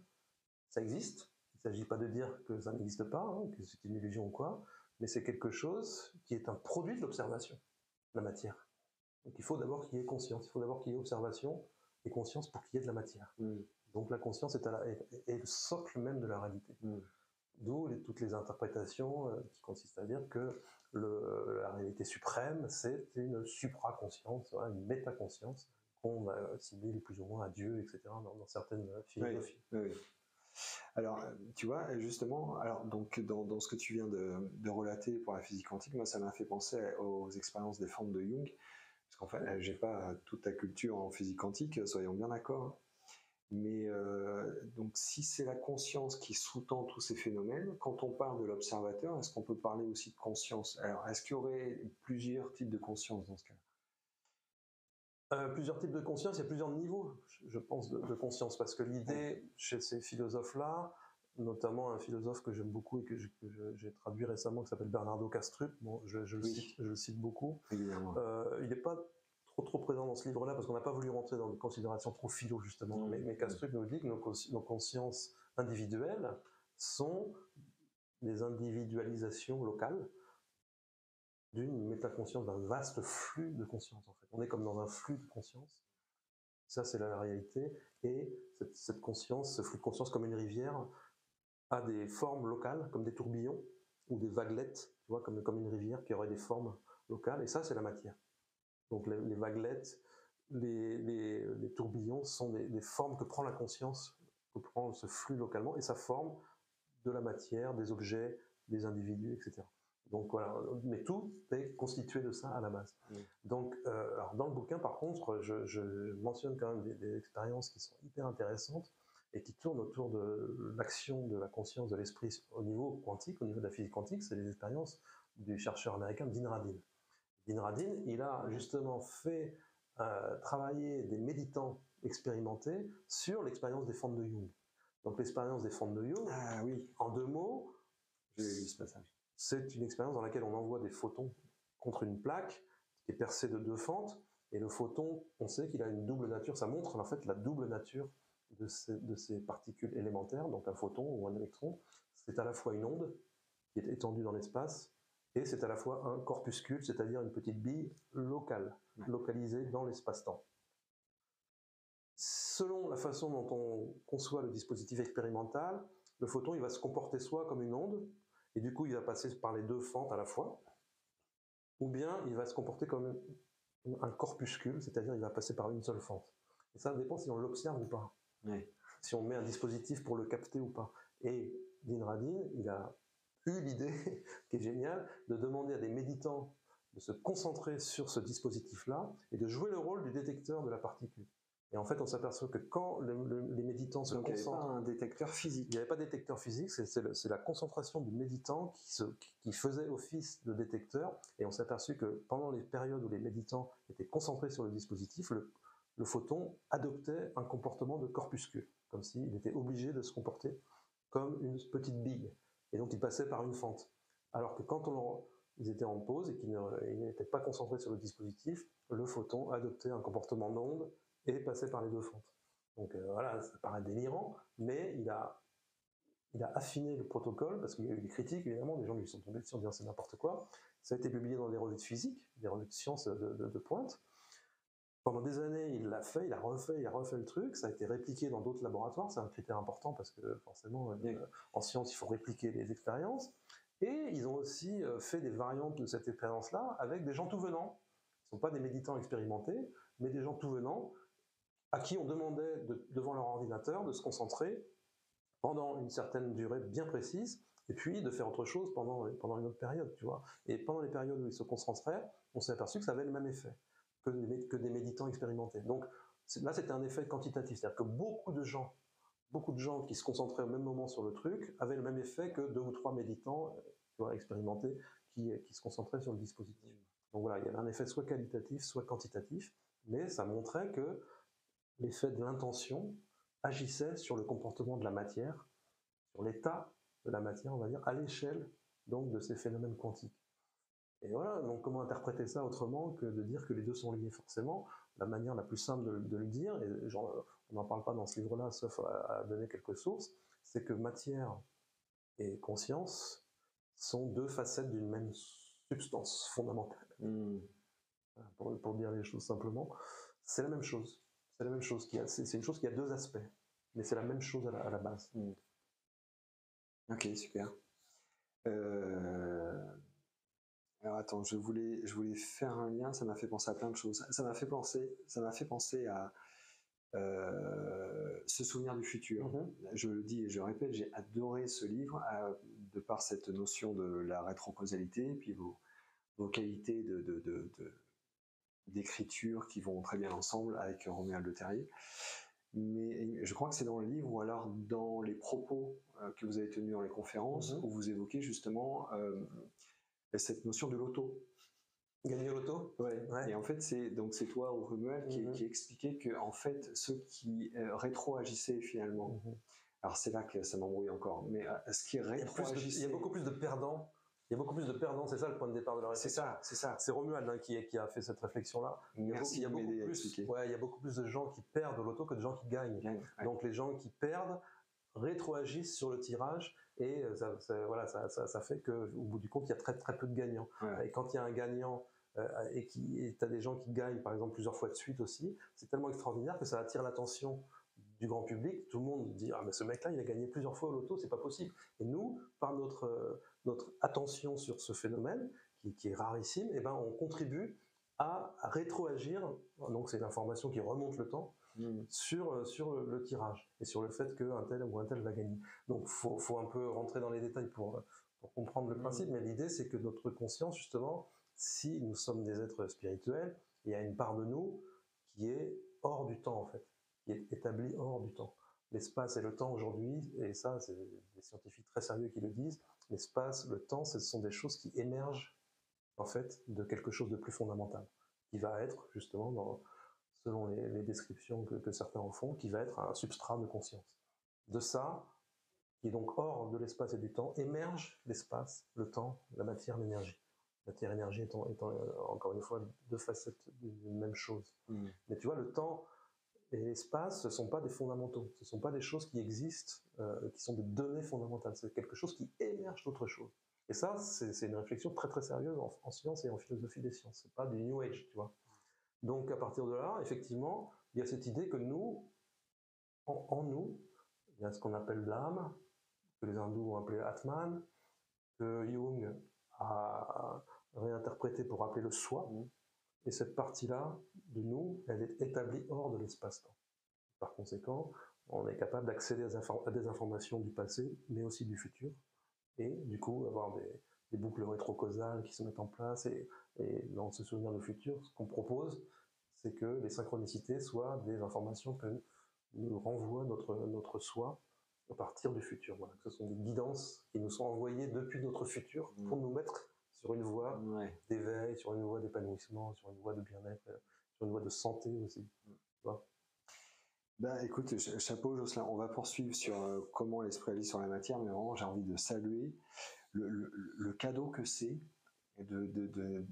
ça existe, il ne s'agit pas de dire que ça n'existe pas, hein, que c'est une illusion ou quoi, mais c'est quelque chose qui est un produit de l'observation, la matière. Donc il faut d'abord qu'il y ait conscience, il faut d'abord qu'il y ait observation et conscience pour qu'il y ait de la matière. Donc la conscience est le socle même de la réalité. D'où toutes les interprétations qui consistent à dire que la réalité suprême, c'est une supraconscience, une métaconscience qu'on va cibler plus ou moins à Dieu, etc., dans certaines philosophies. Oui. Alors, tu vois, justement, alors, donc, dans ce que tu viens de relater pour la physique quantique, moi, ça m'a fait penser aux expériences des formes de Jung, parce qu'en fait, j'ai pas toute ta culture en physique quantique, soyons bien d'accord, hein. Mais donc, si c'est la conscience qui sous-tend tous ces phénomènes, quand on parle de l'observateur, est-ce qu'on peut parler aussi de conscience? Alors, est-ce qu'il y aurait plusieurs types de conscience dans ce cas? Plusieurs types de conscience, il y a plusieurs niveaux, je pense, de conscience, parce que l'idée chez ces philosophes-là, notamment un philosophe que j'aime beaucoup et que j'ai traduit récemment, qui s'appelle Bernardo Kastrup, bon, je le cite beaucoup, il n'est pas trop présent dans ce livre-là, parce qu'on n'a pas voulu rentrer dans des considérations trop philo, justement, mais Kastrup nous dit que nos consciences individuelles sont des individualisations locales d'une métaconscience, d'un vaste flux de conscience en fait. On est comme dans un flux de conscience. Ça, c'est la réalité. Et cette conscience, ce flux de conscience comme une rivière, a des formes locales, comme des tourbillons, ou des vaguelettes, tu vois, comme une rivière qui aurait des formes locales. Et ça, c'est la matière. Donc les vaguelettes, les tourbillons sont des formes que prend la conscience, que prend ce flux localement, et ça forme de la matière, des objets, des individus, etc. Donc voilà, mais tout est constitué de ça à la base. Donc, alors dans le bouquin, par contre, je mentionne quand même des expériences qui sont hyper intéressantes et qui tournent autour de l'action de la conscience, de l'esprit au niveau quantique, au niveau de la physique quantique. C'est les expériences du chercheur américain Dean Radin. Dean Radin, il a justement fait travailler des méditants expérimentés sur l'expérience des fentes de Jung. Donc l'expérience des fentes de Jung, en 2 mots, j'ai lu ce passage. C'est une expérience dans laquelle on envoie des photons contre une plaque qui est percée de 2 fentes, et le photon, on sait qu'il a une double nature, ça montre en fait la double nature de ces particules élémentaires, donc un photon ou un électron. C'est à la fois une onde qui est étendue dans l'espace, et c'est à la fois un corpuscule, c'est-à-dire une petite bille locale, localisée dans l'espace-temps. Selon la façon dont on conçoit le dispositif expérimental, le photon il va se comporter soit comme une onde, et du coup il va passer par les 2 fentes à la fois, ou bien il va se comporter comme un corpuscule, c'est-à-dire il va passer par une seule fente. Et ça dépend si on l'observe ou pas, si on met un dispositif pour le capter ou pas. Et Dean Radin, il a eu l'idée, qui est géniale, de demander à des méditants de se concentrer sur ce dispositif-là et de jouer le rôle du détecteur de la particule. Et en fait, on s'aperçoit que quand les méditants se concentrent... Donc, il n'y avait pas un détecteur physique. Il n'y avait pas de détecteur physique, c'est la concentration du méditant qui faisait office de détecteur. Et on s'est aperçu que pendant les périodes où les méditants étaient concentrés sur le dispositif, le photon adoptait un comportement de corpuscule, comme s'il était obligé de se comporter comme une petite bille. Et donc, il passait par une fente. Alors que quand ils étaient en pause et qu'ils n'étaient pas concentrés sur le dispositif, le photon adoptait un comportement d'onde et passait par les 2 fentes. Donc voilà, ça paraît délirant, mais il a affiné le protocole, parce qu'il y a eu des critiques, évidemment, des gens lui sont tombés dessus en disant c'est n'importe quoi. Ça a été publié dans des revues de physique, des revues de sciences de pointe. Pendant des années, il l'a fait, il a refait le truc, ça a été répliqué dans d'autres laboratoires, c'est un critère important, parce que forcément, en science, il faut répliquer les expériences. Et ils ont aussi fait des variantes de cette expérience-là avec des gens tout venants. Ce ne sont pas des méditants expérimentés, mais des gens tout venants, à qui on demandait, devant leur ordinateur, de se concentrer pendant une certaine durée bien précise, et puis de faire autre chose pendant une autre période, tu vois. Et pendant les périodes où ils se concentraient, on s'est aperçu que ça avait le même effet que des méditants expérimentés. Donc là, c'était un effet quantitatif, c'est-à-dire que beaucoup de gens qui se concentraient au même moment sur le truc avaient le même effet que 2 ou 3 méditants tu vois, expérimentés qui se concentraient sur le dispositif. Donc voilà, il y avait un effet soit qualitatif, soit quantitatif, mais ça montrait que l'effet de l'intention agissait sur le comportement de la matière, sur l'état de la matière, on va dire, à l'échelle donc de ces phénomènes quantiques. Et voilà, donc comment interpréter ça autrement que de dire que les 2 sont liés forcément? La manière la plus simple de le dire, et genre, on n'en parle pas dans ce livre-là, sauf à donner quelques sources, c'est que matière et conscience sont 2 facettes d'une même substance fondamentale. Pour dire les choses simplement, c'est la même chose. C'est la même chose. C'est une chose qui a 2 aspects, mais c'est la même chose à la base. Ok, super. Alors attends, je voulais faire un lien, ça m'a fait penser à plein de choses. Ça m'a fait penser à Se souvenir du futur. Je le dis et je le répète, j'ai adoré ce livre de par cette notion de la rétrocausalité, puis vos qualités d'écriture qui vont très bien ensemble avec Romuald Le Terrier. Mais je crois que c'est dans le livre ou alors dans les propos que vous avez tenus dans les conférences où vous évoquez justement cette notion de loto. Gagner l'auto. Ouais. Et en fait, c'est toi ou Romuald qui expliquait que en fait, ceux qui rétroagissaient finalement. Alors c'est là que ça m'embrouille encore. Mais ce qui rétroagissait. Il y a beaucoup plus de perdants. Il y a beaucoup plus de perdants, c'est ça le point de départ de la réflexion. C'est ça. C'est Romuald qui a fait cette réflexion-là. Merci il y a de beaucoup m'aider à plus, expliquer. ouais, il y a beaucoup plus de gens qui perdent au loto que de gens qui gagnent. Ouais. Donc les gens qui perdent rétroagissent sur le tirage et voilà, ça fait qu'au bout du compte, il y a très, très peu de gagnants. Ouais. Et quand il y a un gagnant, et tu as des gens qui gagnent, par exemple, plusieurs fois de suite aussi, c'est tellement extraordinaire que ça attire l'attention du grand public. Tout le monde dit ah mais ce mec-là il a gagné plusieurs fois au loto, c'est pas possible. Et nous, par notre attention sur ce phénomène qui est rarissime, et ben on contribue à rétroagir. Donc c'est l'information qui remonte le temps sur le tirage et sur le fait qu'un tel ou un tel va gagner. Donc faut un peu rentrer dans les détails pour comprendre le principe. Mais l'idée c'est que notre conscience justement, si nous sommes des êtres spirituels, il y a une part de nous qui est hors du temps en fait, qui est établi hors du temps. L'espace et le temps aujourd'hui, et ça c'est des scientifiques très sérieux qui le disent, l'espace, le temps, ce sont des choses qui émergent en fait de quelque chose de plus fondamental, qui va être justement, selon les descriptions que certains en font, qui va être un substrat de conscience. De ça, qui est donc hors de l'espace et du temps, émerge l'espace, le temps, la matière, l'énergie. Matière-énergie étant encore une fois deux facettes d'une même chose. Mais tu vois, le temps et l'espace, ce ne sont pas des fondamentaux, ce ne sont pas des choses qui existent, qui sont des données fondamentales, c'est quelque chose qui émerge d'autre chose. Et ça, c'est une réflexion très très sérieuse en sciences et en philosophie des sciences, c'est pas du New Age, tu vois. Donc à partir de là, effectivement, il y a cette idée que nous, en nous, il y a ce qu'on appelle l'âme, que les hindous ont appelé Atman, que Jung a réinterprété pour appeler le soi. Et cette partie-là de nous, elle est établie hors de l'espace-temps. Par conséquent, on est capable d'accéder à des informations du passé, mais aussi du futur, et du coup avoir des boucles rétrocausales qui se mettent en place. Et dans ce souvenir du futur, ce qu'on propose, c'est que les synchronicités soient des informations que nous renvoie notre soi à partir du futur. Voilà. Ce sont des guidances qui nous sont envoyées depuis notre futur pour nous mettre sur une voie d'éveil, sur une voie d'épanouissement, sur une voie de bien-être, sur une voie de santé aussi. Voilà. Ben, écoute, chapeau Jocelyn, on va poursuivre sur comment l'esprit agit sur la matière, mais vraiment j'ai envie de saluer le cadeau que c'est de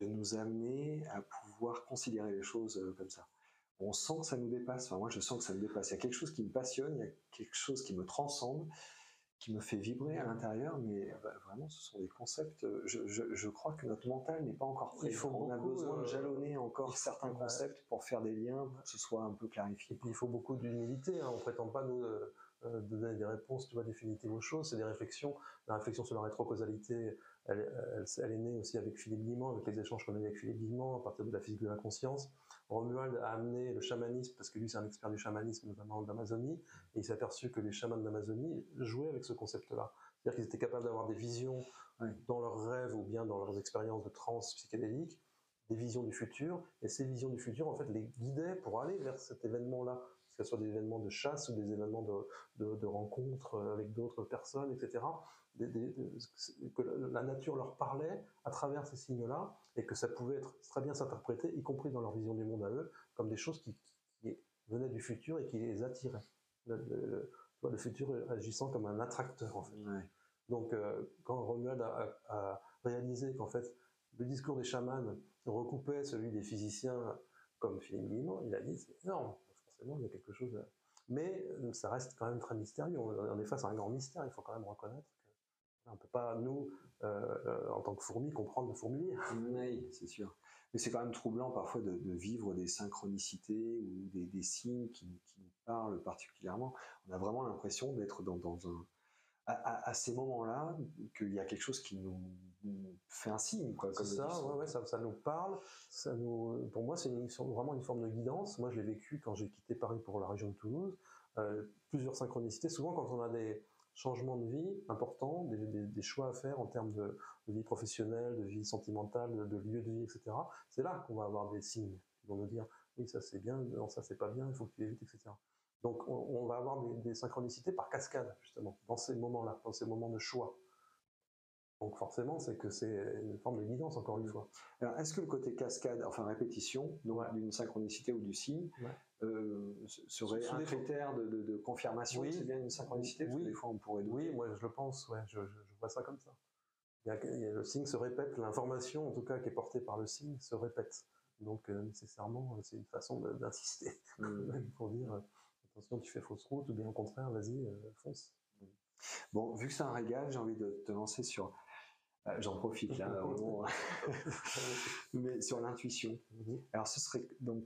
nous amener à pouvoir considérer les choses comme ça. On sent que ça nous dépasse, enfin moi je sens que ça me dépasse, il y a quelque chose qui me passionne, il y a quelque chose qui me transcende, qui me fait vibrer à l'intérieur, mais vraiment ce sont des concepts, je crois que notre mental n'est pas encore prêt. On a besoin de jalonner encore certains concepts pour faire des liens, pour que ce soit un peu clarifié. Et puis il faut beaucoup d'humilité, hein. On ne prétend pas nous donner des réponses, tu vois, définitives aux choses, c'est des réflexions. La réflexion sur la rétrocausalité, elle est née aussi avec Philippe Guimand, avec les échanges qu'on a eu avec Philippe Guimand à partir de la physique de la conscience. Romuald a amené le chamanisme, parce que lui c'est un expert du chamanisme, notamment d'Amazonie, et il s'est aperçu que les chamans d'Amazonie jouaient avec ce concept-là. C'est-à-dire qu'ils étaient capables d'avoir des visions dans leurs rêves ou bien dans leurs expériences de transe psychédélique, des visions du futur, et ces visions du futur en fait les guidaient pour aller vers cet événement-là, que ce soit des événements de chasse ou des événements de rencontres avec d'autres personnes, etc. Que la nature leur parlait à travers ces signes-là, et que ça pouvait être très bien s'interpréter, y compris dans leur vision du monde à eux, comme des choses qui venaient du futur et qui les attiraient. Le futur agissant comme un attracteur, en fait. Donc, quand Romuald a réalisé qu'en fait, le discours des chamans recoupait celui des physiciens comme Philippe Guimand, il a dit c'est énorme, forcément il y a quelque chose. Mais ça reste quand même très mystérieux. On est face à un grand mystère, il faut quand même reconnaître qu'on ne peut pas, nous, en tant que fourmis, comprendre le fourmilier. Oui, c'est sûr. Mais c'est quand même troublant parfois de vivre des synchronicités ou des signes qui nous parlent particulièrement. On a vraiment l'impression d'être dans un... À ces moments-là, qu'il y a quelque chose qui nous fait un signe. C'est ça, ça nous parle. Pour moi, c'est vraiment une forme de guidance. Moi, je l'ai vécu quand j'ai quitté Paris pour la région de Toulouse. Plusieurs synchronicités. Souvent, quand on a des changements de vie importants, des choix à faire en termes de vie professionnelle, de vie sentimentale, de lieu de vie, etc., c'est là qu'on va avoir des signes qui vont nous dire « oui, ça c'est bien, non, ça c'est pas bien, il faut que tu évites, etc. » Donc on va avoir des synchronicités par cascade, justement, dans ces moments-là, dans ces moments de choix. Donc forcément, c'est que c'est une forme de guidance, encore une fois. Alors, est-ce que le côté cascade, enfin répétition, d'une synchronicité ou du signe, serait un critère de confirmation? C'est bien une synchronicité, parce que des fois on pourrait douter. Oui, moi je le pense, je vois ça comme ça. Le signe se répète, l'information en tout cas qui est portée par le signe se répète. Donc nécessairement, c'est une façon d'insister pour dire attention, tu fais fausse route, ou bien au contraire, vas-y, fonce. Bon, vu que c'est un régal, j'ai envie de te lancer sur... j'en profite là, vraiment, mais sur l'intuition. Alors ce serait donc...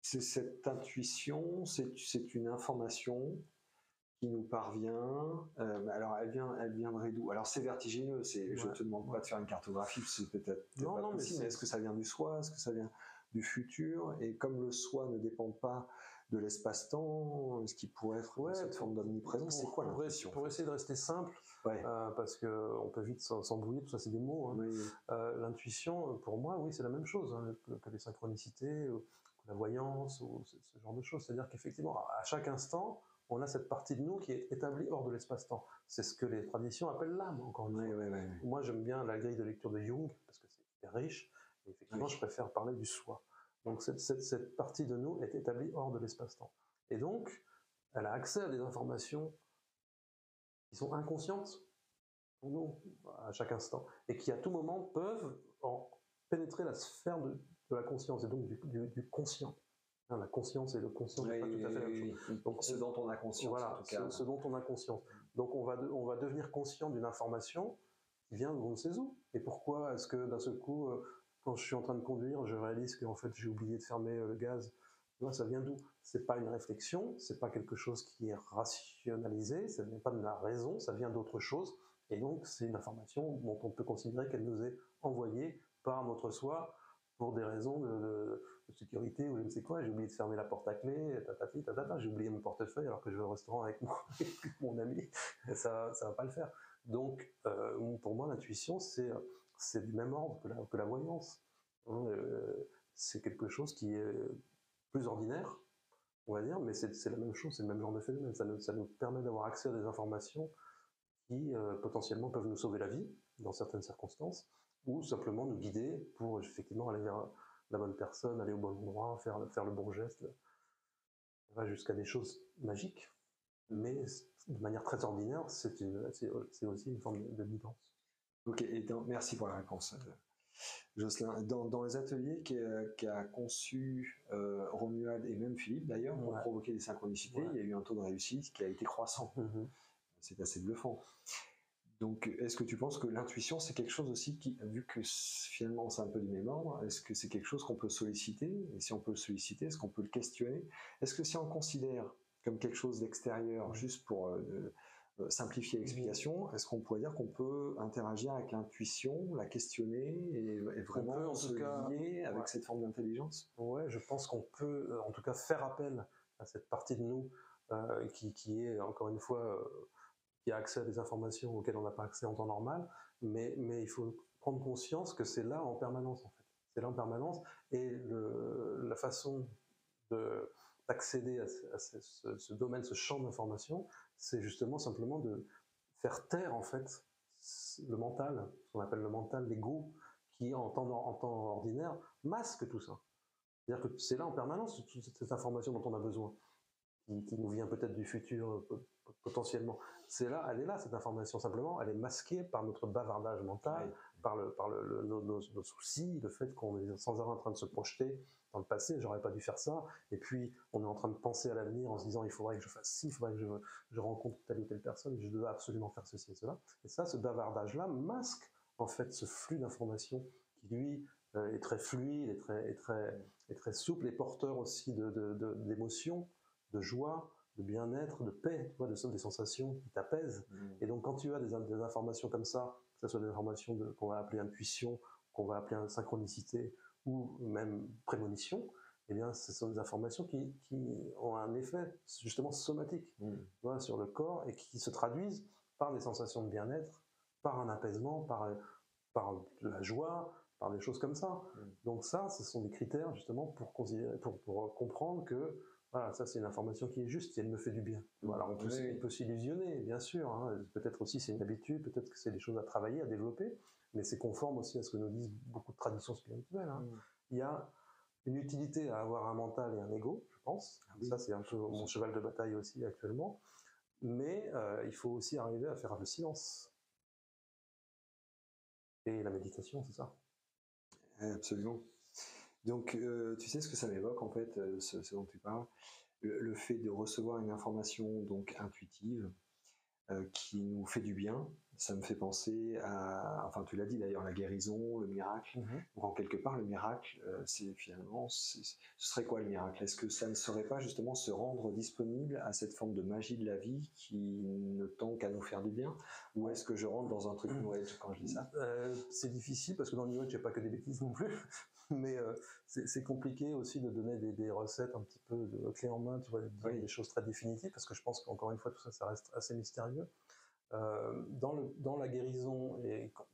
C'est cette intuition, c'est une information qui nous parvient. Alors elle viendrait d'où? Alors c'est vertigineux, je te demande pas de faire une cartographie, c'est peut-être pas possible, mais est-ce que ça vient du soi? Est-ce que ça vient du futur? Et comme le soi ne dépend pas de l'espace-temps, ce qui pourrait être cette forme d'omniprésence, c'est quoi l'intuition? Pour essayer de rester simple, parce qu'on peut vite s'embrouiller, tout ça c'est des mots. Hein. Oui. L'intuition, pour moi, oui, c'est la même chose hein, que les synchronicités, ou la voyance, ou ce genre de choses. C'est-à-dire qu'effectivement, à chaque instant, on a cette partie de nous qui est établie hors de l'espace-temps. C'est ce que les traditions appellent l'âme, encore une fois. Moi, j'aime bien la grille de lecture de Jung, parce que c'est hyper riche, et effectivement, je préfère parler du soi. Donc cette partie de nous est établie hors de l'espace-temps. Et donc, elle a accès à des informations qui sont inconscientes pour nous, à chaque instant, et qui à tout moment peuvent en pénétrer la sphère de la conscience, et donc du conscient. La conscience et le conscient, c'est pas tout à fait la même chose. Donc, ce dont on a conscience, voilà, en tout cas. Ce dont on a conscience. Donc on va devenir conscient d'une information qui vient de on ne sait où. Et pourquoi est-ce que d'un seul coup, quand je suis en train de conduire, je réalise qu'en fait j'ai oublié de fermer le gaz? Ça vient d'où? C'est pas une réflexion, c'est pas quelque chose qui est rationalisé, ce n'est pas de la raison, ça vient d'autre chose. Et donc c'est une information dont on peut considérer qu'elle nous est envoyée par notre soi pour des raisons de sécurité ou je ne sais quoi. J'ai oublié de fermer la porte à clé, j'ai oublié mon portefeuille alors que je vais au restaurant avec mon ami. Ça va pas le faire. Donc pour moi l'intuition c'est du même ordre que la voyance. C'est quelque chose qui est plus ordinaire, on va dire, mais c'est la même chose, c'est le même genre de phénomène. Ça nous permet d'avoir accès à des informations qui potentiellement peuvent nous sauver la vie dans certaines circonstances, ou simplement nous guider pour effectivement aller vers la bonne personne, aller au bon endroit, faire le bon geste. Ça va jusqu'à des choses magiques, mais de manière très ordinaire, c'est aussi une forme de guidance. Ok, et merci pour la réponse, Jocelyn. Dans les ateliers qu'a conçu Romuald et même Philippe d'ailleurs, pour provoquer des synchronicités, il y a eu un taux de réussite qui a été croissant. C'est assez bluffant. Donc, est-ce que tu penses que l'intuition, c'est quelque chose aussi qui, vu que finalement c'est un peu du même ordre, est-ce que c'est quelque chose qu'on peut solliciter? Et si on peut le solliciter, est-ce qu'on peut le questionner? Est-ce que si on le considère comme quelque chose d'extérieur, juste pour simplifier l'explication, est-ce qu'on pourrait dire qu'on peut interagir avec l'intuition, la questionner et vraiment se lier avec cette forme d'intelligence? Ouais, je pense qu'on peut en tout cas faire appel à cette partie de nous qui est encore une fois... qui a accès à des informations auxquelles on n'a pas accès en temps normal, mais il faut prendre conscience que c'est là en permanence, en fait. C'est là en permanence, et la façon d'accéder à ce domaine, ce champ d'information, c'est justement simplement de faire taire, en fait, le mental, ce qu'on appelle le mental, l'ego, qui en temps ordinaire masque tout ça. C'est-à-dire que c'est là en permanence, toute cette information dont on a besoin, qui nous vient peut-être du futur potentiellement. Elle est là cette information, simplement elle est masquée par notre bavardage mental, par nos soucis, le fait qu'on est sans arrêt en train de se projeter dans le passé, j'aurais pas dû faire ça, et puis on est en train de penser à l'avenir en se disant il faudrait que je fasse ci, il faudrait que je rencontre telle ou telle personne, je dois absolument faire ceci et cela. Et ça, ce bavardage-là masque en fait ce flux d'informations qui lui est très fluide, est très souple, et porteur aussi d'émotions, de joie, de bien-être, de paix, tu vois, des sensations qui t'apaisent. Et donc quand tu as des informations comme ça, que ce soit des informations qu'on va appeler intuition, qu'on va appeler synchronicité, ou même prémonition, eh bien ce sont des informations qui ont un effet justement somatique tu vois, sur le corps, et qui se traduisent par des sensations de bien-être, par un apaisement, par de la joie, par des choses comme ça. Donc ça, ce sont des critères justement pour comprendre que voilà, ça c'est une information qui est juste, et elle me fait du bien. Voilà, on peut s'illusionner, bien sûr. Hein. Peut-être aussi c'est une habitude, peut-être que c'est des choses à travailler, à développer, mais c'est conforme aussi à ce que nous disent beaucoup de traditions spirituelles. Hein. Il y a une utilité à avoir un mental et un ego, je pense. Ça c'est un peu mon cheval de bataille aussi actuellement. Mais il faut aussi arriver à faire le silence. Et la méditation, c'est ça. Absolument. Donc, tu sais ce que ça m'évoque, en fait, ce dont tu parles? le fait de recevoir une information donc intuitive, qui nous fait du bien. Ça me fait penser à, enfin tu l'as dit d'ailleurs, la guérison, le miracle. Donc en quelque part, le miracle, c'est finalement, ce serait quoi le miracle? Est-ce que ça ne serait pas justement se rendre disponible à cette forme de magie de la vie qui ne tend qu'à nous faire du bien? Ou est-ce que je rentre dans un truc New Age quand je dis ça? C'est difficile parce que dans le New Age, il n'y a pas que des bêtises non plus. Mais c'est compliqué aussi de donner des recettes un petit peu de clé en main, tu vois, de dire des choses très définitives, parce que je pense qu'encore une fois, tout ça, ça reste assez mystérieux. Dans la guérison, et en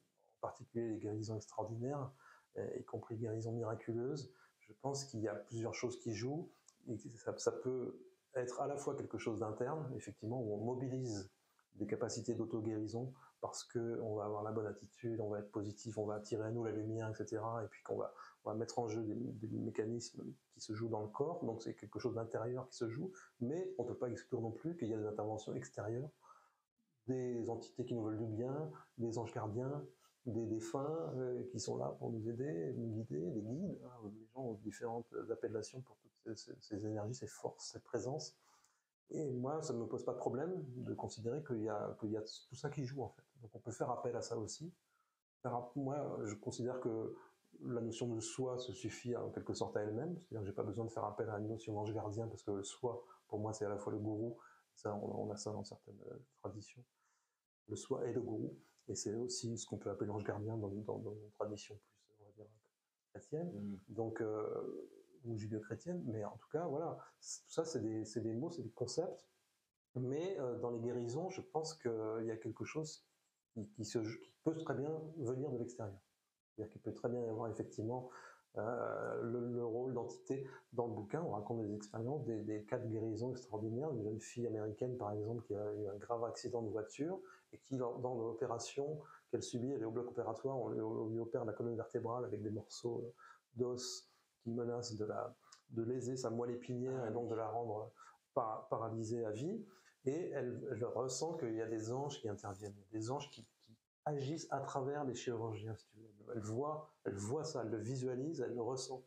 particulier les guérisons extraordinaires, y compris guérisons miraculeuses, je pense qu'il y a plusieurs choses qui jouent, et ça peut être à la fois quelque chose d'interne, effectivement, où on mobilise des capacités d'auto-guérison, parce qu'on va avoir la bonne attitude, on va être positif, on va attirer à nous la lumière, etc. Et puis qu'on va mettre en jeu des mécanismes qui se jouent dans le corps, donc c'est quelque chose d'intérieur qui se joue, mais on ne peut pas exclure non plus qu'il y a des interventions extérieures, des entités qui nous veulent du bien, des anges gardiens, des défunts qui sont là pour nous aider, nous guider, des guides. Hein. Les gens ont différentes appellations pour toutes ces énergies, ces forces, ces présences. Et moi, ça ne me pose pas de problème de considérer qu'il y a tout ça qui joue en fait. Donc on peut faire appel à ça aussi. Moi, je considère que la notion de soi se suffit en quelque sorte à elle-même. C'est-à-dire que j'ai pas besoin de faire appel à une notion d'ange gardien parce que le soi, pour moi, c'est à la fois le gourou. Ça, on a ça dans certaines traditions. Le soi est le gourou. Et c'est aussi ce qu'on peut appeler l'ange gardien dans une tradition plus, on va dire, chrétienne. Donc, ou judéo-chrétienne. Mais en tout cas, voilà. Tout ça, c'est des mots, c'est des concepts. Mais dans les guérisons, je pense qu'il y a quelque chose qui peut très bien venir de l'extérieur. C'est-à-dire qu'il peut très bien y avoir effectivement le rôle d'entité. Dans le bouquin, on raconte des expériences, des cas de guérison extraordinaires. Une jeune fille américaine, par exemple, qui a eu un grave accident de voiture et qui, dans l'opération qu'elle subit, elle est au bloc opératoire, on lui opère la colonne vertébrale avec des morceaux d'os qui menacent de léser sa moelle épinière et donc de la rendre paralysée à vie. Et elle ressent qu'il y a des anges qui interviennent, des anges qui agissent à travers les chirurgiens, si tu veux. Elle voit ça, elle le visualise, elle le ressent.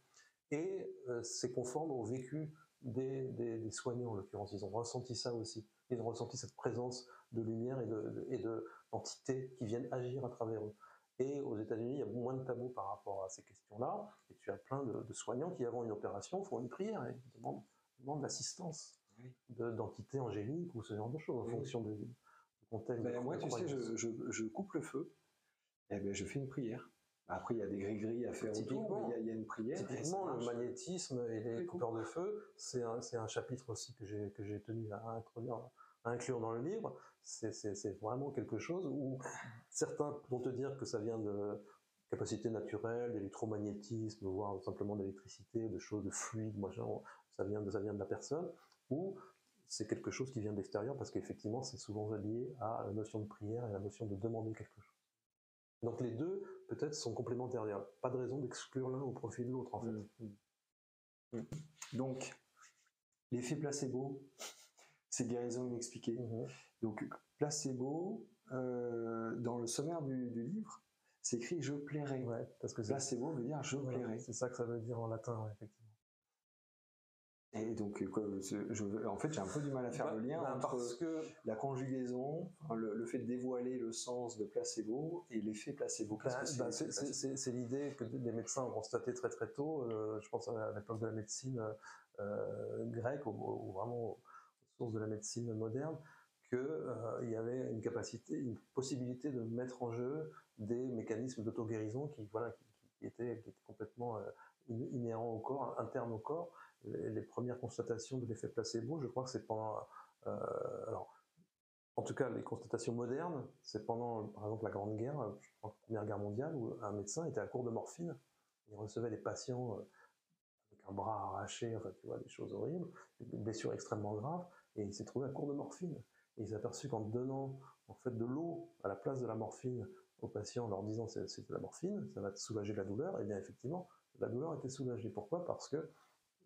Et c'est conforme au vécu des soignants, en l'occurrence. Ils ont ressenti ça aussi. Ils ont ressenti cette présence de lumière et d'entités qui viennent agir à travers eux. Et aux États-Unis, il y a moins de tabous par rapport à ces questions-là. Et tu as plein de soignants qui, avant une opération, font une prière et demandent l'assistance d'entités angéliques ou ce genre de choses, en fonction du contexte. Moi, tu sais, je coupe le feu, et ben, je fais une prière. Après, il y a des gris-gris à faire autour, mais il y a une prière. Typiquement, le magnétisme et les coupeurs de feu, c'est un chapitre aussi que j'ai tenu à inclure dans le livre. C'est vraiment quelque chose où certains vont te dire que ça vient de capacités naturelles, d'électromagnétisme, voire simplement d'électricité, de choses, de fluides, ça vient de la personne, ou c'est quelque chose qui vient de l'extérieur parce qu'effectivement, c'est souvent lié à la notion de prière et la notion de demander quelque chose. Donc les deux, peut-être, sont complémentaires. Il n'y a pas de raison d'exclure l'un au profit de l'autre, en fait. Donc, l'effet placebo, c'est guérison inexpliquée. Donc, placebo, dans le sommaire du livre, c'est écrit « je plairai ». Ouais, parce que placebo veut dire « je plairai ». C'est ça que ça veut dire en latin, ouais, effectivement. Et donc, en fait, j'ai un peu du mal à faire le lien entre la conjugaison, le fait de dévoiler le sens de placebo et l'effet placebo. C'est l'idée que des médecins ont constaté très très tôt, je pense à l'époque de la médecine grecque, ou vraiment aux sources de la médecine moderne, qu'il y avait une capacité, une possibilité de mettre en jeu des mécanismes d'auto-guérison qui étaient complètement inhérents au corps, internes au corps. Les premières constatations de l'effet placebo, je crois que c'est pendant... en tout cas, les constatations modernes, c'est pendant, par exemple, la Grande Guerre, je crois, la Première Guerre mondiale, où un médecin était à court de morphine. Il recevait des patients avec un bras arraché, enfin, tu vois, des choses horribles, des blessures extrêmement graves, et il s'est trouvé à court de morphine. Et il s'est aperçu qu'en donnant en fait, de l'eau à la place de la morphine aux patients, en leur disant c'est de la morphine, ça va te soulager la douleur, et bien effectivement, la douleur était soulagée. Pourquoi ? Parce que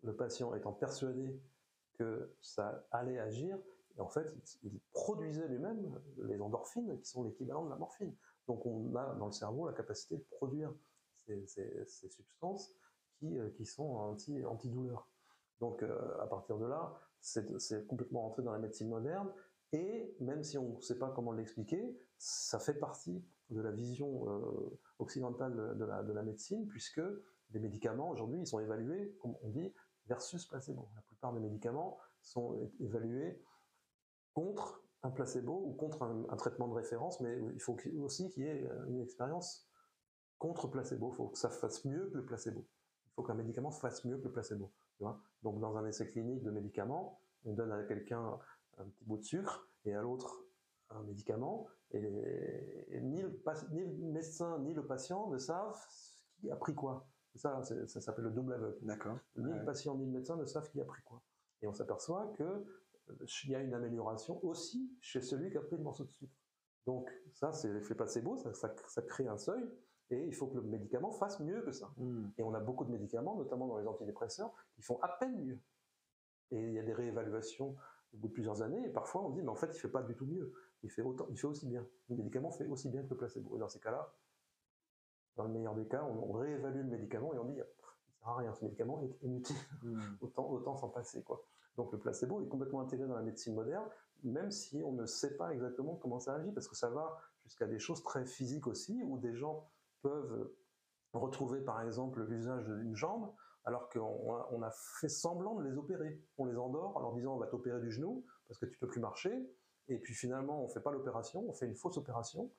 le patient étant persuadé que ça allait agir, et en fait, il produisait lui-même les endorphines qui sont l'équivalent de la morphine. Donc on a dans le cerveau la capacité de produire ces substances qui sont antidouleurs. Donc à partir de là, c'est complètement rentré dans la médecine moderne, et même si on ne sait pas comment l'expliquer, ça fait partie de la vision occidentale de la médecine, puisque les médicaments, aujourd'hui, ils sont évalués, comme on dit, versus placebo. La plupart des médicaments sont évalués contre un placebo ou contre un traitement de référence, mais il faut aussi qu'il y ait une expérience contre placebo. Il faut que ça fasse mieux que le placebo. Il faut qu'un médicament fasse mieux que le placebo. Tu vois. Donc dans un essai clinique de médicaments, on donne à quelqu'un un petit bout de sucre et à l'autre un médicament, et ni le médecin ni le patient ne savent qui a pris quoi. Ça s'appelle le double aveugle. D'accord. Ni le patient ni le médecin ne savent qui a pris quoi. Et on s'aperçoit qu'il y a une amélioration aussi chez celui qui a pris le morceau de sucre. Donc ça, c'est l'effet placebo, ça crée un seuil, et il faut que le médicament fasse mieux que ça. Et on a beaucoup de médicaments, notamment dans les antidépresseurs, qui font à peine mieux. Et il y a des réévaluations au bout de plusieurs années, et parfois on dit, mais en fait, il ne fait pas du tout mieux. Il fait aussi bien. Le médicament fait aussi bien que le placebo. Et dans ces cas-là, dans le meilleur des cas, on réévalue le médicament et on dit, il ne sert à rien, ce médicament est inutile. Autant s'en passer, quoi. Donc le placebo est complètement intégré dans la médecine moderne, même si on ne sait pas exactement comment ça agit, parce que ça va jusqu'à des choses très physiques aussi, où des gens peuvent retrouver par exemple l'usage d'une jambe, alors qu'on a fait semblant de les opérer. On les endort en leur disant on va t'opérer du genou, parce que tu ne peux plus marcher, et puis finalement on ne fait pas l'opération, on fait une fausse opération,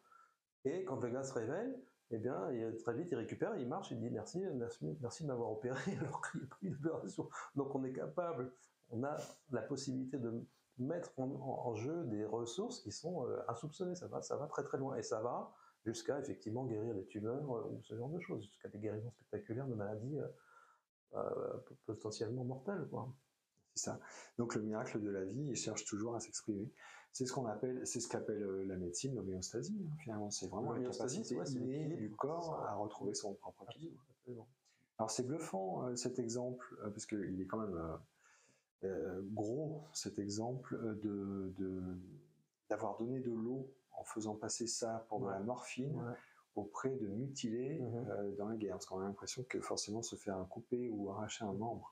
et quand le gars se réveille, eh bien, très vite il récupère, il marche, il dit merci de m'avoir opéré, alors qu'il n'y a pas eu d'opération. Donc on est capable, on a la possibilité de mettre en jeu des ressources qui sont insoupçonnées. Ça va très très loin, et ça va jusqu'à effectivement guérir des tumeurs ou ce genre de choses, jusqu'à des guérisons spectaculaires de maladies potentiellement mortelles, quoi. C'est ça. Donc le miracle de la vie, il cherche toujours à s'exprimer. C'est ce qu'appelle la médecine l'homéostasie. Finalement, c'est vraiment la capacité innée du corps à retrouver son propre équilibre. Alors c'est bluffant cet exemple, parce qu'il est quand même gros, cet exemple d'avoir donné de l'eau en faisant passer ça pour de la morphine auprès de mutilés dans la guerre. Parce qu'on a l'impression que forcément se faire couper ou arracher un membre,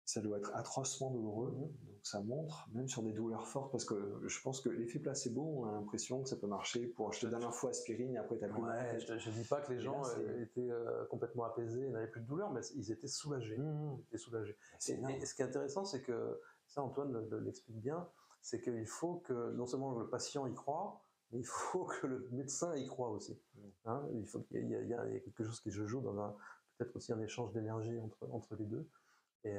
ça doit être atrocement douloureux. Donc ça montre, même sur des douleurs fortes, parce que je pense que l'effet placebo, on a l'impression que ça peut marcher pour je te donne un faux aspirine et après t'as plus mal. Je ne dis pas que les gens étaient complètement apaisés et n'avaient plus de douleur, mais ils étaient soulagés. Ils étaient soulagés. Et ce qui est intéressant, c'est que, ça Antoine l'explique bien, c'est qu'il faut que non seulement le patient y croit, mais il faut que le médecin y croit aussi. Hein, il y a quelque chose qui se joue dans peut-être aussi un échange d'énergie entre les deux. Et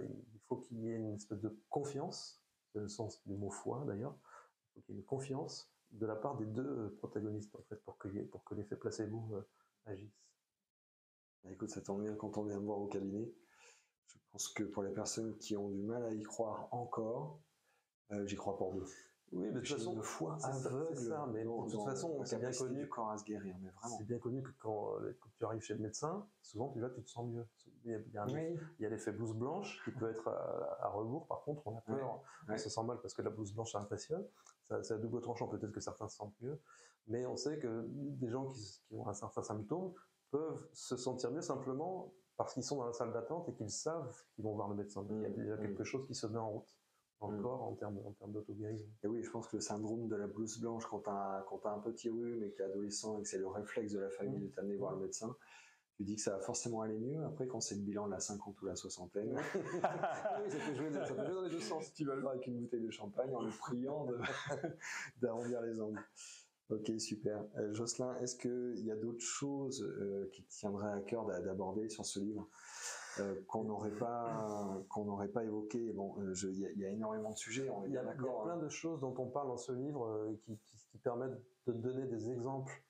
il faut qu'il y ait une espèce de confiance, c'est le sens du mot foi d'ailleurs, il faut qu'il y ait une confiance de la part des deux protagonistes en fait, pour que l'effet placebo agisse. Écoute, ça tombe bien quand on vient me voir au cabinet. Je pense que pour les personnes qui ont du mal à y croire encore, j'y crois pour deux. Oui, mais de toute façon, une foi aveugle. C'est ça, mais de toute façon, c'est bien connu. Du corps à se guérir, mais vraiment. C'est bien connu que quand tu arrives chez le médecin, souvent tu te sens mieux. Il y a l'effet blouse blanche qui peut être à rebours. Par contre, on a peur, on se sent mal parce que la blouse blanche ça impressionne. C'est à double tranchant, peut-être que certains se sentent mieux, mais on sait que des gens qui ont un certain symptôme peuvent se sentir mieux simplement parce qu'ils sont dans la salle d'attente et qu'ils savent qu'ils vont voir le médecin. Il y a déjà quelque chose qui se met en route. Encore en termes d'auto-guérison. Et oui, je pense que le syndrome de la blouse blanche, quand tu as un petit rhume et que tu es adolescent et que c'est le réflexe de la famille de t'amener voir le médecin, tu dis que ça va forcément aller mieux. Après, quand c'est le bilan de la 50 ou la soixantaine, oui, ça peut jouer dans les deux sens. Tu vas le voir avec une bouteille de champagne en le priant d'arrondir les angles. Ok, super. Jocelyn, est-ce qu'il y a d'autres choses qui te tiendraient à cœur d'aborder sur ce livre qu'on n'aurait pas évoqué? Bon, il y a énormément de sujets, on est bien d'accord. Il y a plein de choses dont on parle dans ce livre qui permettent de donner des exemples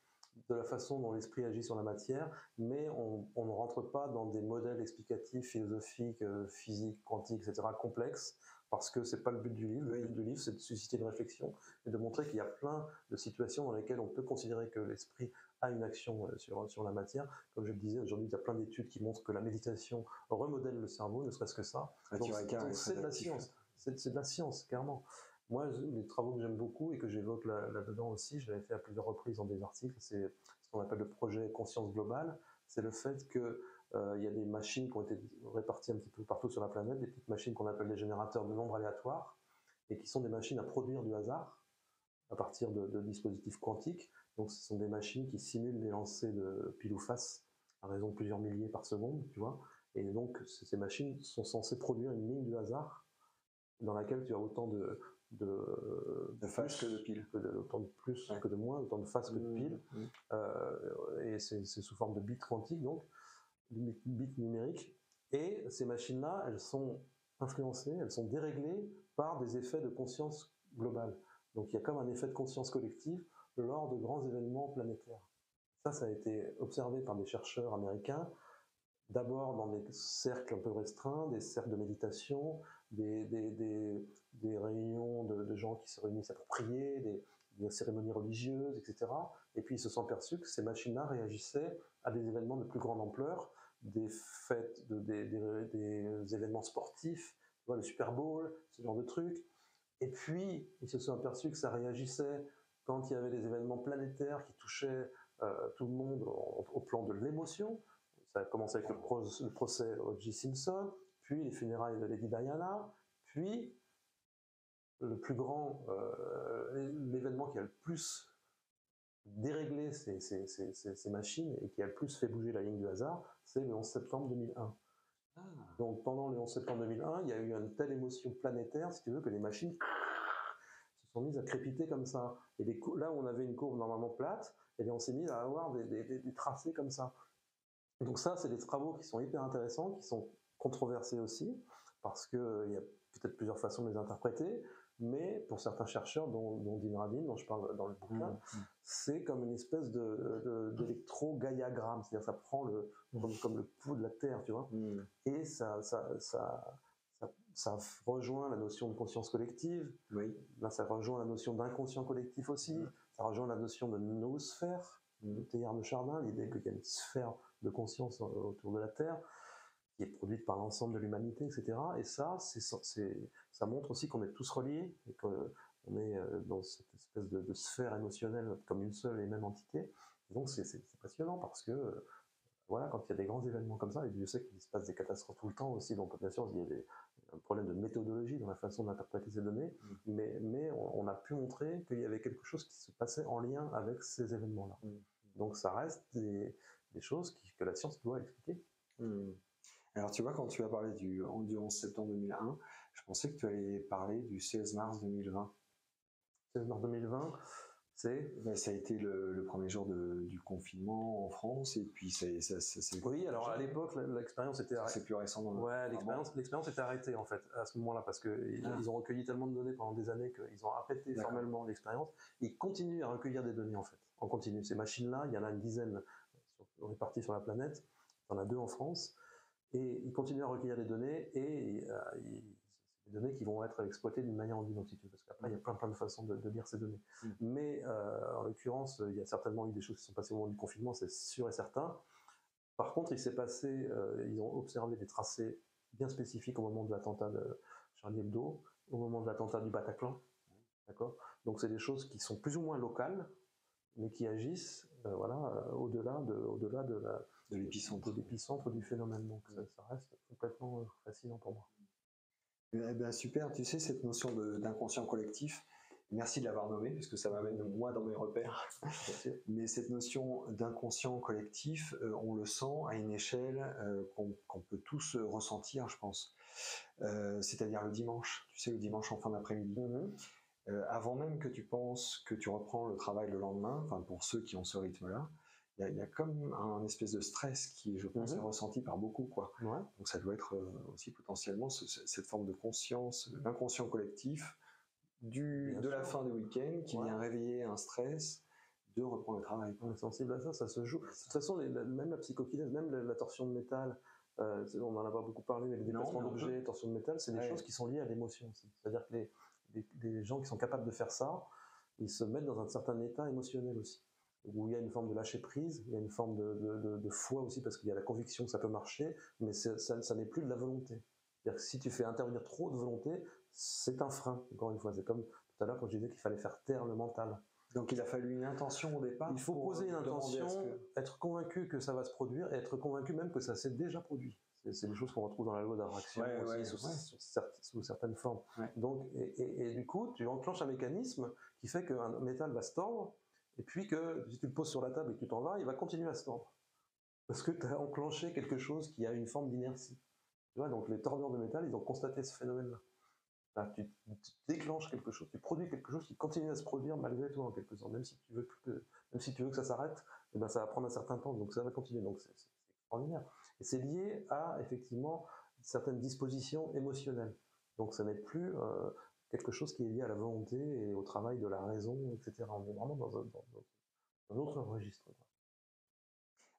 de la façon dont l'esprit agit sur la matière, mais on ne rentre pas dans des modèles explicatifs, philosophiques, physiques, quantiques, etc., complexes, parce que c'est pas le but du livre. Le but du livre, c'est de susciter une réflexion et de montrer qu'il y a plein de situations dans lesquelles on peut considérer que l'esprit a une action sur la matière. Comme je le disais, aujourd'hui, il y a plein d'études qui montrent que la méditation remodèle le cerveau, ne serait-ce que ça. Donc c'est de la science. C'est de la science, clairement. Moi, les travaux que j'aime beaucoup et que j'évoque là-dedans aussi, je l'avais fait à plusieurs reprises dans des articles, c'est ce qu'on appelle le projet conscience globale. C'est le fait que Il y a des machines qui ont été réparties un petit peu partout sur la planète, des petites machines qu'on appelle des générateurs de nombres aléatoires, et qui sont des machines à produire du hasard à partir de dispositifs quantiques. Donc ce sont des machines qui simulent des lancers de pile ou face à raison de plusieurs milliers par seconde, tu vois. Et donc ces machines sont censées produire une ligne de hasard dans laquelle tu as autant de phases que de piles. Autant de plus que de moins, autant de phases que de piles. Et c'est sous forme de bits quantiques, donc, bits numériques. Et ces machines-là, elles sont influencées, elles sont déréglées par des effets de conscience globale. Donc il y a comme un effet de conscience collective lors de grands événements planétaires. Ça a été observé par des chercheurs américains, d'abord dans des cercles un peu restreints, des cercles de méditation, des réunions de gens qui se réunissent pour prier, des cérémonies religieuses, etc. Et puis ils se sont aperçus que ces machines-là réagissaient à des événements de plus grande ampleur, des fêtes, des événements sportifs, tu vois, le Super Bowl, ce genre de trucs. Et puis ils se sont aperçus que ça réagissait quand il y avait des événements planétaires qui touchaient tout le monde au plan de l'émotion. Ça a commencé avec le procès O.J. Simpson, puis les funérailles de Lady Diana, puis le plus grand, l'événement qui a le plus déréglé ces machines et qui a le plus fait bouger la ligne du hasard, c'est le 11 septembre 2001. Donc pendant le 11 septembre 2001, il y a eu une telle émotion planétaire, si tu veux, que les machines se sont mises à crépiter comme ça. Et là où on avait une courbe normalement plate, et bien on s'est mis à avoir des tracés comme ça. Donc ça, c'est des travaux qui sont hyper intéressants, qui sont controversés aussi, parce qu'il y a peut-être plusieurs façons de les interpréter, mais pour certains chercheurs, dont Dean Radin, dont je parle dans le bouquin, c'est comme une espèce d'électro-gaiagramme, c'est-à-dire ça prend comme le pouls de la Terre, tu vois, et ça rejoint la notion de conscience collective, là ça rejoint la notion d'inconscient collectif aussi, ça rejoint la notion de noosphère, de Teilhard de Chardin, l'idée qu'il y a une sphère de conscience autour de la Terre, qui est produite par l'ensemble de l'humanité, etc. Et ça montre aussi qu'on est tous reliés, et qu'on est dans cette espèce de sphère émotionnelle comme une seule et même entité. Et donc c'est passionnant parce que, voilà, quand il y a des grands événements comme ça, et Dieu sait qu'il se passe des catastrophes tout le temps aussi, donc bien sûr il y a un problème de méthodologie dans la façon d'interpréter ces données, mais on a pu montrer qu'il y avait quelque chose qui se passait en lien avec ces événements-là. Donc ça reste des choses que la science doit expliquer. Alors tu vois, quand tu as parlé du 11 septembre 2001, je pensais que tu allais parler du 16 mars 2020. 16 mars 2020, ça a été le premier jour du confinement en France, et puis oui, alors à l'époque, l'expérience était arrêtée. C'est plus récent. L'expérience était arrêtée en fait à ce moment-là, parce qu'ils ont recueilli tellement de données pendant des années qu'ils ont arrêté formellement l'expérience. Ils continuent à recueillir des données en fait, en continu. Ces machines-là, il y en a une dizaine réparties sur la planète, il y en a 2 en France, et ils continuent à recueillir des données, et des données qui vont être exploitées d'une manière ou d'une autre, parce qu'après il y a plein de façons de lire ces données. Mais en l'occurrence, il y a certainement eu des choses qui sont passées au moment du confinement, c'est sûr et certain. Par contre, ils ont observé des tracés bien spécifiques au moment de l'attentat de Charlie Hebdo, au moment de l'attentat du Bataclan. D'accord ? Donc c'est des choses qui sont plus ou moins locales, mais qui agissent au-delà de l'épicentre du phénomène. Donc ça reste complètement fascinant pour moi. Eh bien, super, tu sais, cette notion d'inconscient collectif, merci de l'avoir nommé, parce que ça m'amène moi dans mes repères. Mais cette notion d'inconscient collectif, on le sent à une échelle qu'on peut tous ressentir, je pense. C'est-à-dire le dimanche, tu sais, le dimanche en fin d'après-midi. Avant même que tu penses que tu reprends le travail le lendemain, enfin pour ceux qui ont ce rythme-là, il y a comme un espèce de stress qui, je pense, est ressenti par beaucoup, quoi. Donc ça doit être aussi potentiellement cette forme de conscience, l'inconscient collectif de la fin du week-end qui vient réveiller un stress de reprendre le travail. On est sensible à ça, ça se joue. De toute façon, même la psychokinèse, même la torsion de métal, on n'en a pas beaucoup parlé, mais les déplacements d'objets, torsion de métal, c'est des choses qui sont liées à l'émotion. C'est-à-dire que les gens qui sont capables de faire ça, ils se mettent dans un certain état émotionnel aussi, où il y a une forme de lâcher prise, il y a une forme de foi aussi, parce qu'il y a la conviction que ça peut marcher, mais ça n'est plus de la volonté. C'est-à-dire que si tu fais intervenir trop de volonté, c'est un frein, encore une fois. C'est comme tout à l'heure quand je disais qu'il fallait faire taire le mental. Donc il a fallu une intention au départ. Il faut poser une intention, être convaincu que ça va se produire et être convaincu même que ça s'est déjà produit. C'est des choses qu'on retrouve dans la loi d'attraction sous certaines formes. Ouais. Donc, et du coup, tu enclenches un mécanisme qui fait qu'un métal va se tordre, et puis que si tu le poses sur la table et que tu t'en vas, il va continuer à se tordre. Parce que tu as enclenché quelque chose qui a une forme d'inertie. Tu vois, donc les tordeurs de métal, ils ont constaté ce phénomène-là. Tu déclenches quelque chose, tu produis quelque chose qui continue à se produire malgré toi en quelque sorte. Même si tu veux que ça s'arrête, eh ben, ça va prendre un certain temps, donc ça va continuer. Donc c'est extraordinaire. Et c'est lié à effectivement certaines dispositions émotionnelles. Donc ça n'est plus quelque chose qui est lié à la volonté et au travail de la raison, etc. On est vraiment dans un autre registre.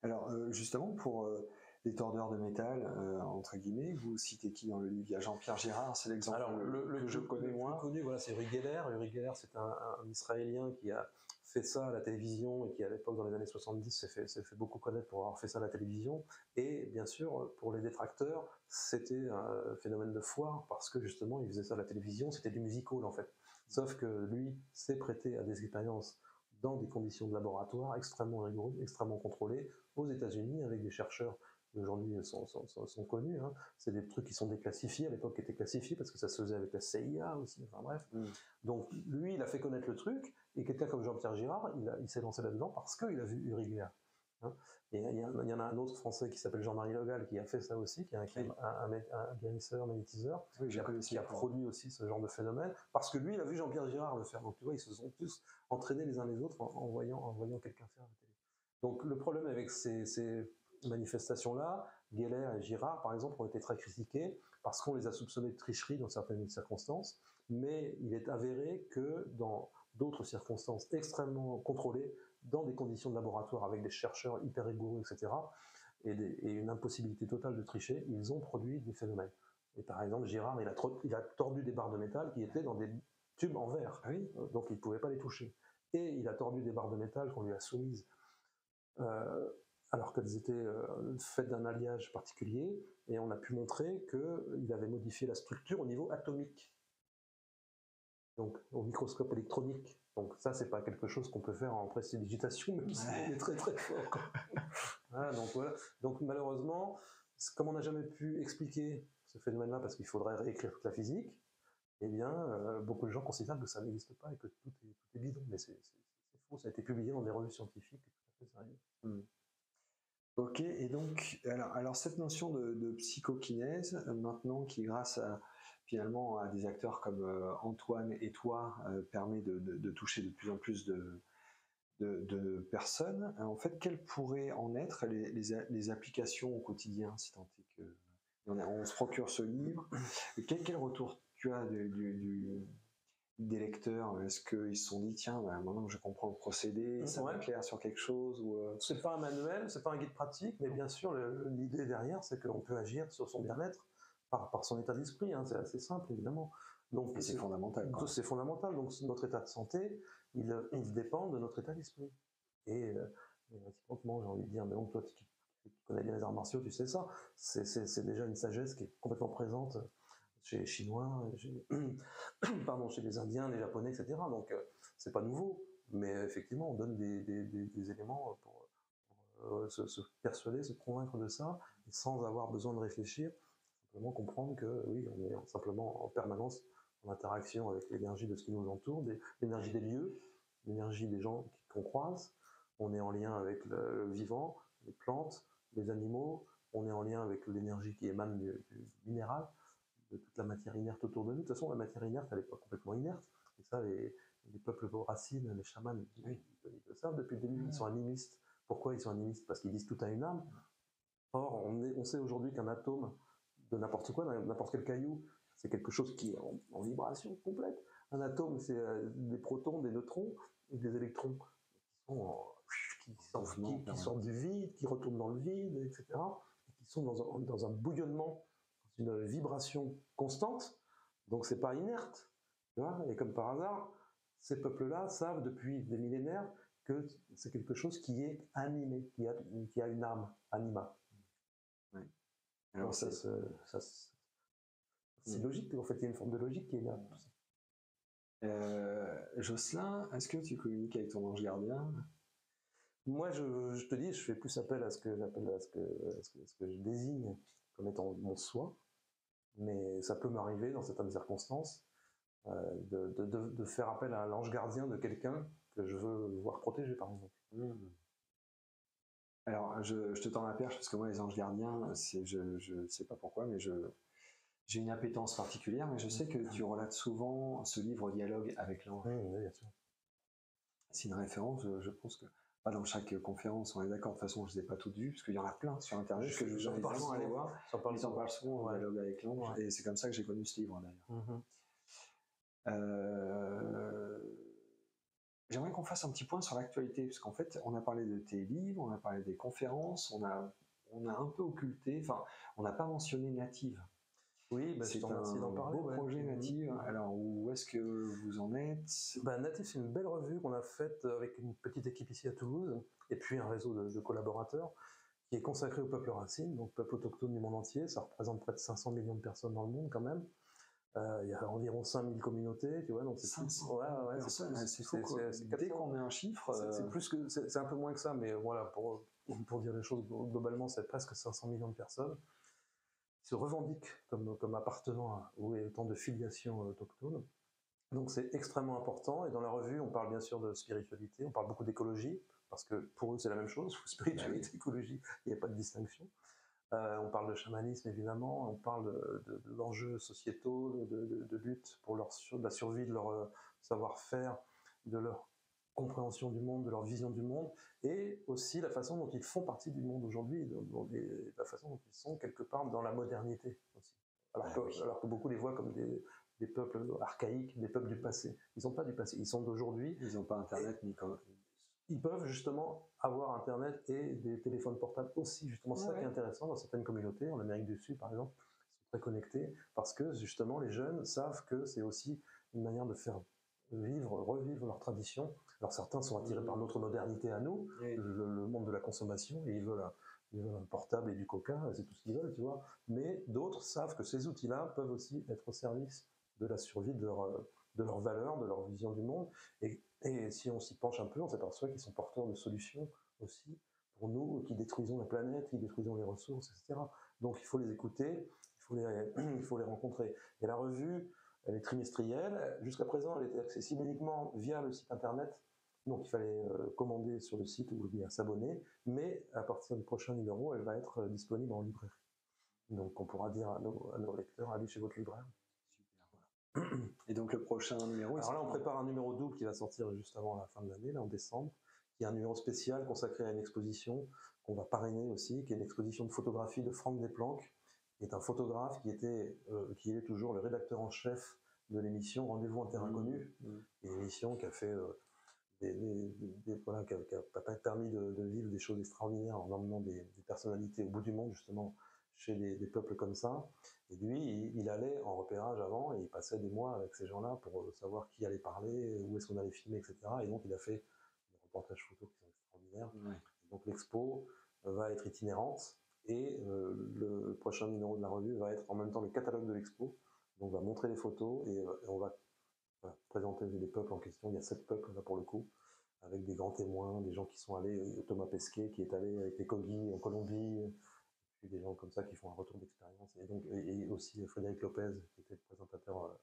Alors justement, pour les tordeurs de métal, entre guillemets, vous citez qui dans le livre? Il y a Jean-Pierre Girard, c'est l'exemple que je connais moins. Le plus connu, voilà, c'est Uri Geller. Uri Geller, c'est un Israélien qui a fait ça à la télévision et qui, à l'époque, dans les années 70, s'est fait beaucoup connaître pour avoir fait ça à la télévision. Et bien sûr, pour les détracteurs, c'était un phénomène de foire parce que justement, il faisait ça à la télévision, c'était du musical en fait. Sauf que lui s'est prêté à des expériences dans des conditions de laboratoire extrêmement rigoureuses, extrêmement contrôlées, aux États-Unis, avec des chercheurs qui aujourd'hui sont connus. Hein. C'est des trucs qui sont déclassifiés, à l'époque qui étaient classifiés, parce que ça se faisait avec la CIA aussi, enfin bref. Donc lui, il a fait connaître le truc, et quelqu'un comme Jean-Pierre Girard, il s'est lancé là-dedans parce qu'il a vu Uri Geller. Hein. Et il y en a un autre Français qui s'appelle Jean-Marie Le Gall qui a fait ça aussi, qui est un guérisseur, magnétiseur, qui a produit aussi ce genre de phénomène, parce que lui, il a vu Jean-Pierre Girard le faire. Donc tu vois, ils se sont tous entraînés les uns les autres en voyant quelqu'un faire la télé. Donc le problème avec ces manifestations-là, Geller et Girard, par exemple, ont été très critiqués parce qu'on les a soupçonnés de tricherie dans certaines circonstances, mais il est avéré que dans d'autres circonstances extrêmement contrôlées, dans des conditions de laboratoire avec des chercheurs hyper rigoureux, etc., et une impossibilité totale de tricher, ils ont produit des phénomènes. Et par exemple, Girard, il a tordu des barres de métal qui étaient dans des tubes en verre, donc il ne pouvait pas les toucher. Et il a tordu des barres de métal qu'on lui a soumises alors qu'elles étaient faites d'un alliage particulier, et on a pu montrer qu'il avait modifié la structure au niveau atomique, donc au microscope électronique. Donc ça, c'est pas quelque chose qu'on peut faire en prestidigitation, même si on est très très fort. Voilà, donc voilà. Donc malheureusement, comme on n'a jamais pu expliquer ce phénomène-là, parce qu'il faudrait réécrire toute la physique, eh bien, beaucoup de gens considèrent que ça n'existe pas et que tout est bidon. Mais c'est faux, ça a été publié dans des revues scientifiques tout à fait sérieuses. Ok, et donc, alors cette notion de psychokinèse, maintenant qui grâce finalement à des acteurs comme Antoine et toi, permet de toucher de plus en plus de personnes, en fait, quelles pourraient en être les applications au quotidien, si tant est que on se procure ce livre? Quel retour tu as des lecteurs? Est-ce qu'ils se sont dit, tiens, maintenant que je comprends le procédé, ça m'éclaire sur quelque chose C'est pas un manuel, c'est pas un guide pratique, mais bien sûr, l'idée derrière, c'est qu'on peut agir sur son bien-être par son état d'esprit. Hein, c'est assez simple, évidemment. Donc, et c'est fondamental. C'est fondamental. Donc, notre état de santé, il dépend de notre état d'esprit. Et réciproquement, j'ai envie de dire, mais donc toi, tu connais bien les arts martiaux, tu sais ça. C'est déjà une sagesse qui est complètement présente chez les Chinois, chez les Indiens, les Japonais, etc. Donc, c'est pas nouveau, mais effectivement, on donne des éléments pour se persuader, se convaincre de ça, et sans avoir besoin de réfléchir, simplement comprendre que oui, on est simplement en permanence en interaction avec l'énergie de ce qui nous entoure, l'énergie des lieux, l'énergie des gens qu'on croise. On est en lien avec le vivant, les plantes, les animaux. On est en lien avec l'énergie qui émane du minéral, de toute la matière inerte autour de nous. De toute façon, la matière inerte, elle n'est pas complètement inerte. Et ça, les peuples racines, les chamans, ils le savent depuis le début. Ils sont animistes. Pourquoi ils sont animistes? Parce qu'ils disent tout a une âme. Or, on sait aujourd'hui qu'un atome de n'importe quoi, n'importe quel caillou, c'est quelque chose qui est en vibration complète. Un atome, c'est des protons, des neutrons et des électrons qui sortent du vide, qui retournent dans le vide, etc. Et qui sont dans un bouillonnement, dans une vibration constante. Donc c'est pas inerte. Tu vois, et comme par hasard, ces peuples-là savent depuis des millénaires que c'est quelque chose qui est animé, qui a une âme, anima. Oui. Alors c'est logique, en fait, il y a une forme de logique qui est là. Jocelyn, est-ce que tu communiques avec ton ange gardien? Moi, je te dis, je fais plus appel à ce que j'appelle, à ce que je désigne comme étant mon soi, mais ça peut m'arriver dans certaines circonstances de faire appel à l'ange gardien de quelqu'un que je veux voir protéger, par exemple. Alors, je te tends la perche parce que moi, les anges gardiens, je ne sais pas pourquoi, mais j'ai une appétence particulière, mais je sais que tu relates souvent ce livre Dialogue avec l'ange. Oui, bien sûr. C'est une référence, je pense que pas dans chaque conférence, on est d'accord, de toute façon je ne les ai pas toutes vues, parce qu'il y en a plein sur internet que je vous invite vraiment à aller voir. Mais t'en parles souvent, ouais. Dialogue avec l'ange, et c'est comme ça que j'ai connu ce livre d'ailleurs. J'aimerais qu'on fasse un petit point sur l'actualité, parce qu'en fait on a parlé de tes livres, on a parlé des conférences, on a un peu occulté, enfin on n'a pas mentionné Native. Oui, bah, c'est un beau projet Native. Alors, où est-ce que vous en êtes? Native, c'est une belle revue qu'on a faite avec une petite équipe ici à Toulouse, et puis un réseau de collaborateurs, qui est consacré au peuple racine, donc peuple autochtone du monde entier. Ça représente près de 500 millions de personnes dans le monde quand même. Il y a environ 5000 communautés, tu vois, donc c'est 500 personnes. C'est fou, dès qu'on met un chiffre... C'est un peu moins que ça, mais voilà, pour dire les choses globalement, c'est presque 500 millions de personnes se revendiquent comme appartenant à autant de filiation autochtone. Donc c'est extrêmement important, et dans la revue, on parle bien sûr de spiritualité, on parle beaucoup d'écologie, parce que pour eux c'est la même chose, spiritualité, écologie, il n'y a pas de distinction. On parle de chamanisme évidemment, on parle d'enjeux sociétaux, de lutte pour de la survie de leur savoir-faire, de leur compréhension du monde, de leur vision du monde, et aussi la façon dont ils font partie du monde aujourd'hui, la façon dont ils sont quelque part dans la modernité aussi. Alors que beaucoup les voient comme des peuples archaïques, des peuples du passé. Ils n'ont pas du passé, ils sont d'aujourd'hui. Ils n'ont pas Internet ni comme... Ils peuvent justement avoir Internet et des téléphones portables aussi. Justement, c'est ça qui est intéressant dans certaines communautés, en Amérique du Sud par exemple, ils sont très connectés parce que justement les jeunes savent que c'est aussi une manière de faire revivre leur tradition. Alors certains sont attirés par notre modernité à nous, le monde de la consommation, et ils veulent un portable et du coca, c'est tout ce qu'ils veulent, tu vois. Mais d'autres savent que ces outils-là peuvent aussi être au service de la survie de leurs valeurs, de leur vision du monde. Et si on s'y penche un peu, on s'aperçoit qu'ils sont porteurs de solutions aussi pour nous qui détruisons la planète, qui détruisons les ressources, etc. Donc il faut les écouter, il faut les rencontrer. Et la revue, elle est trimestrielle. Jusqu'à présent, elle était accessible uniquement via le site internet. Donc il fallait commander sur le site ou bien s'abonner. Mais à partir du prochain numéro, elle va être disponible en librairie. Donc on pourra dire à nos lecteurs, allez chez votre libraire. Et donc le prochain numéro... Alors là, on prépare un numéro double qui va sortir juste avant la fin de l'année, là en décembre, qui est un numéro spécial consacré à une exposition qu'on va parrainer aussi, qui est une exposition de photographie de Franck Desplanques, qui est un photographe qui est toujours le rédacteur en chef de l'émission Rendez-vous en terre inconnue, une émission qui a fait qui a permis de vivre des choses extraordinaires en emmenant des personnalités au bout du monde, justement, chez des peuples comme ça. Et lui, il allait en repérage avant, et il passait des mois avec ces gens-là pour savoir qui allait parler, où est-ce qu'on allait filmer, etc. Et donc il a fait des reportages photos qui sont extraordinaires. Donc l'expo va être itinérante, et le prochain numéro de la revue va être en même temps le catalogue de l'expo. Donc on va montrer les photos, et on va présenter les peuples en question. Il y a 7 peuples là pour le coup, avec des grands témoins, des gens qui sont allés, Thomas Pesquet qui est allé avec les Kogi en Colombie, puis des gens comme ça qui font un retour d'expérience, et aussi Frédéric Lopez qui était le présentateur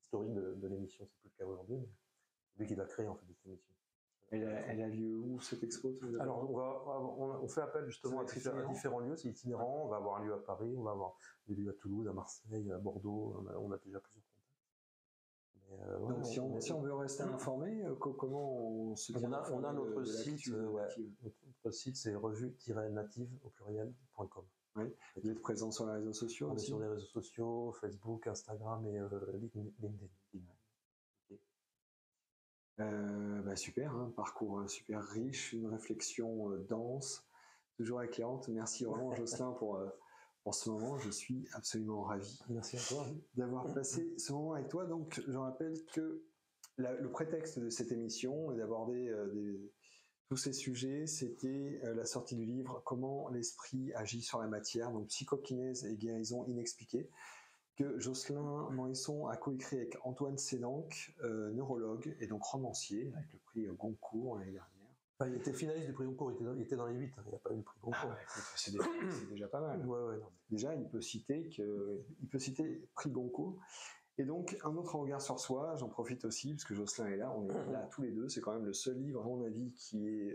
historique de l'émission. C'est plus le cas aujourd'hui, mais c'est lui qui l'a créé en fait cette émission. Elle a lieu où cette expo? Alors on fait appel justement à différents lieux, c'est itinérant. On va avoir un lieu à Paris, on va avoir des lieux à Toulouse, à Marseille, à Bordeaux. On a déjà plusieurs contacts. Donc si on veut rester informé, comment on se tient? On a notre site, notre site c'est revue-native au pluriel.com. Oui. Vous êtes présent sur les réseaux sociaux? On est sur les réseaux sociaux, Facebook, Instagram et LinkedIn. Super, un parcours super riche, une réflexion dense, toujours éclairante. Merci vraiment Jocelyn pour ce moment. Je suis absolument ravi. Merci à toi d'avoir passé ce moment avec toi. Donc je rappelle que le prétexte de cette émission et d'aborder tous ces sujets, c'était la sortie du livre Comment l'esprit agit sur la matière, donc psychokinèse et guérison inexpliquée, que Jocelyn Morisson a coécrit avec Antoine Sénanque, neurologue et donc romancier, avec le prix Goncourt l'année dernière. Enfin, il était finaliste du prix Goncourt, il était dans les 8, il n'y a pas eu le prix Goncourt. C'est déjà pas mal. Ouais, non. Déjà, il peut citer prix Goncourt. Et donc, un autre regard sur soi, j'en profite aussi, parce que Jocelyn est là, on est là tous les deux, c'est quand même le seul livre, à mon avis, qui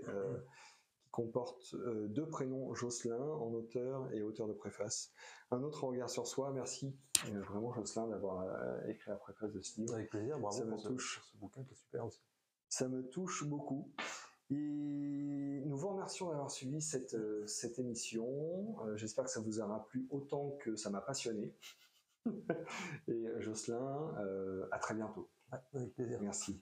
comporte 2 prénoms Jocelyn, en auteur et auteur de préface. Un autre regard sur soi, merci vraiment Jocelyn d'avoir écrit la préface de ce livre. Avec plaisir, bravo ça me pour touche. ce bouquin qui est super aussi. Ça me touche beaucoup. Et nous vous remercions d'avoir suivi cette émission. J'espère que ça vous aura plu autant que ça m'a passionné. Et Jocelyn, à très bientôt. Ouais, avec plaisir. Merci.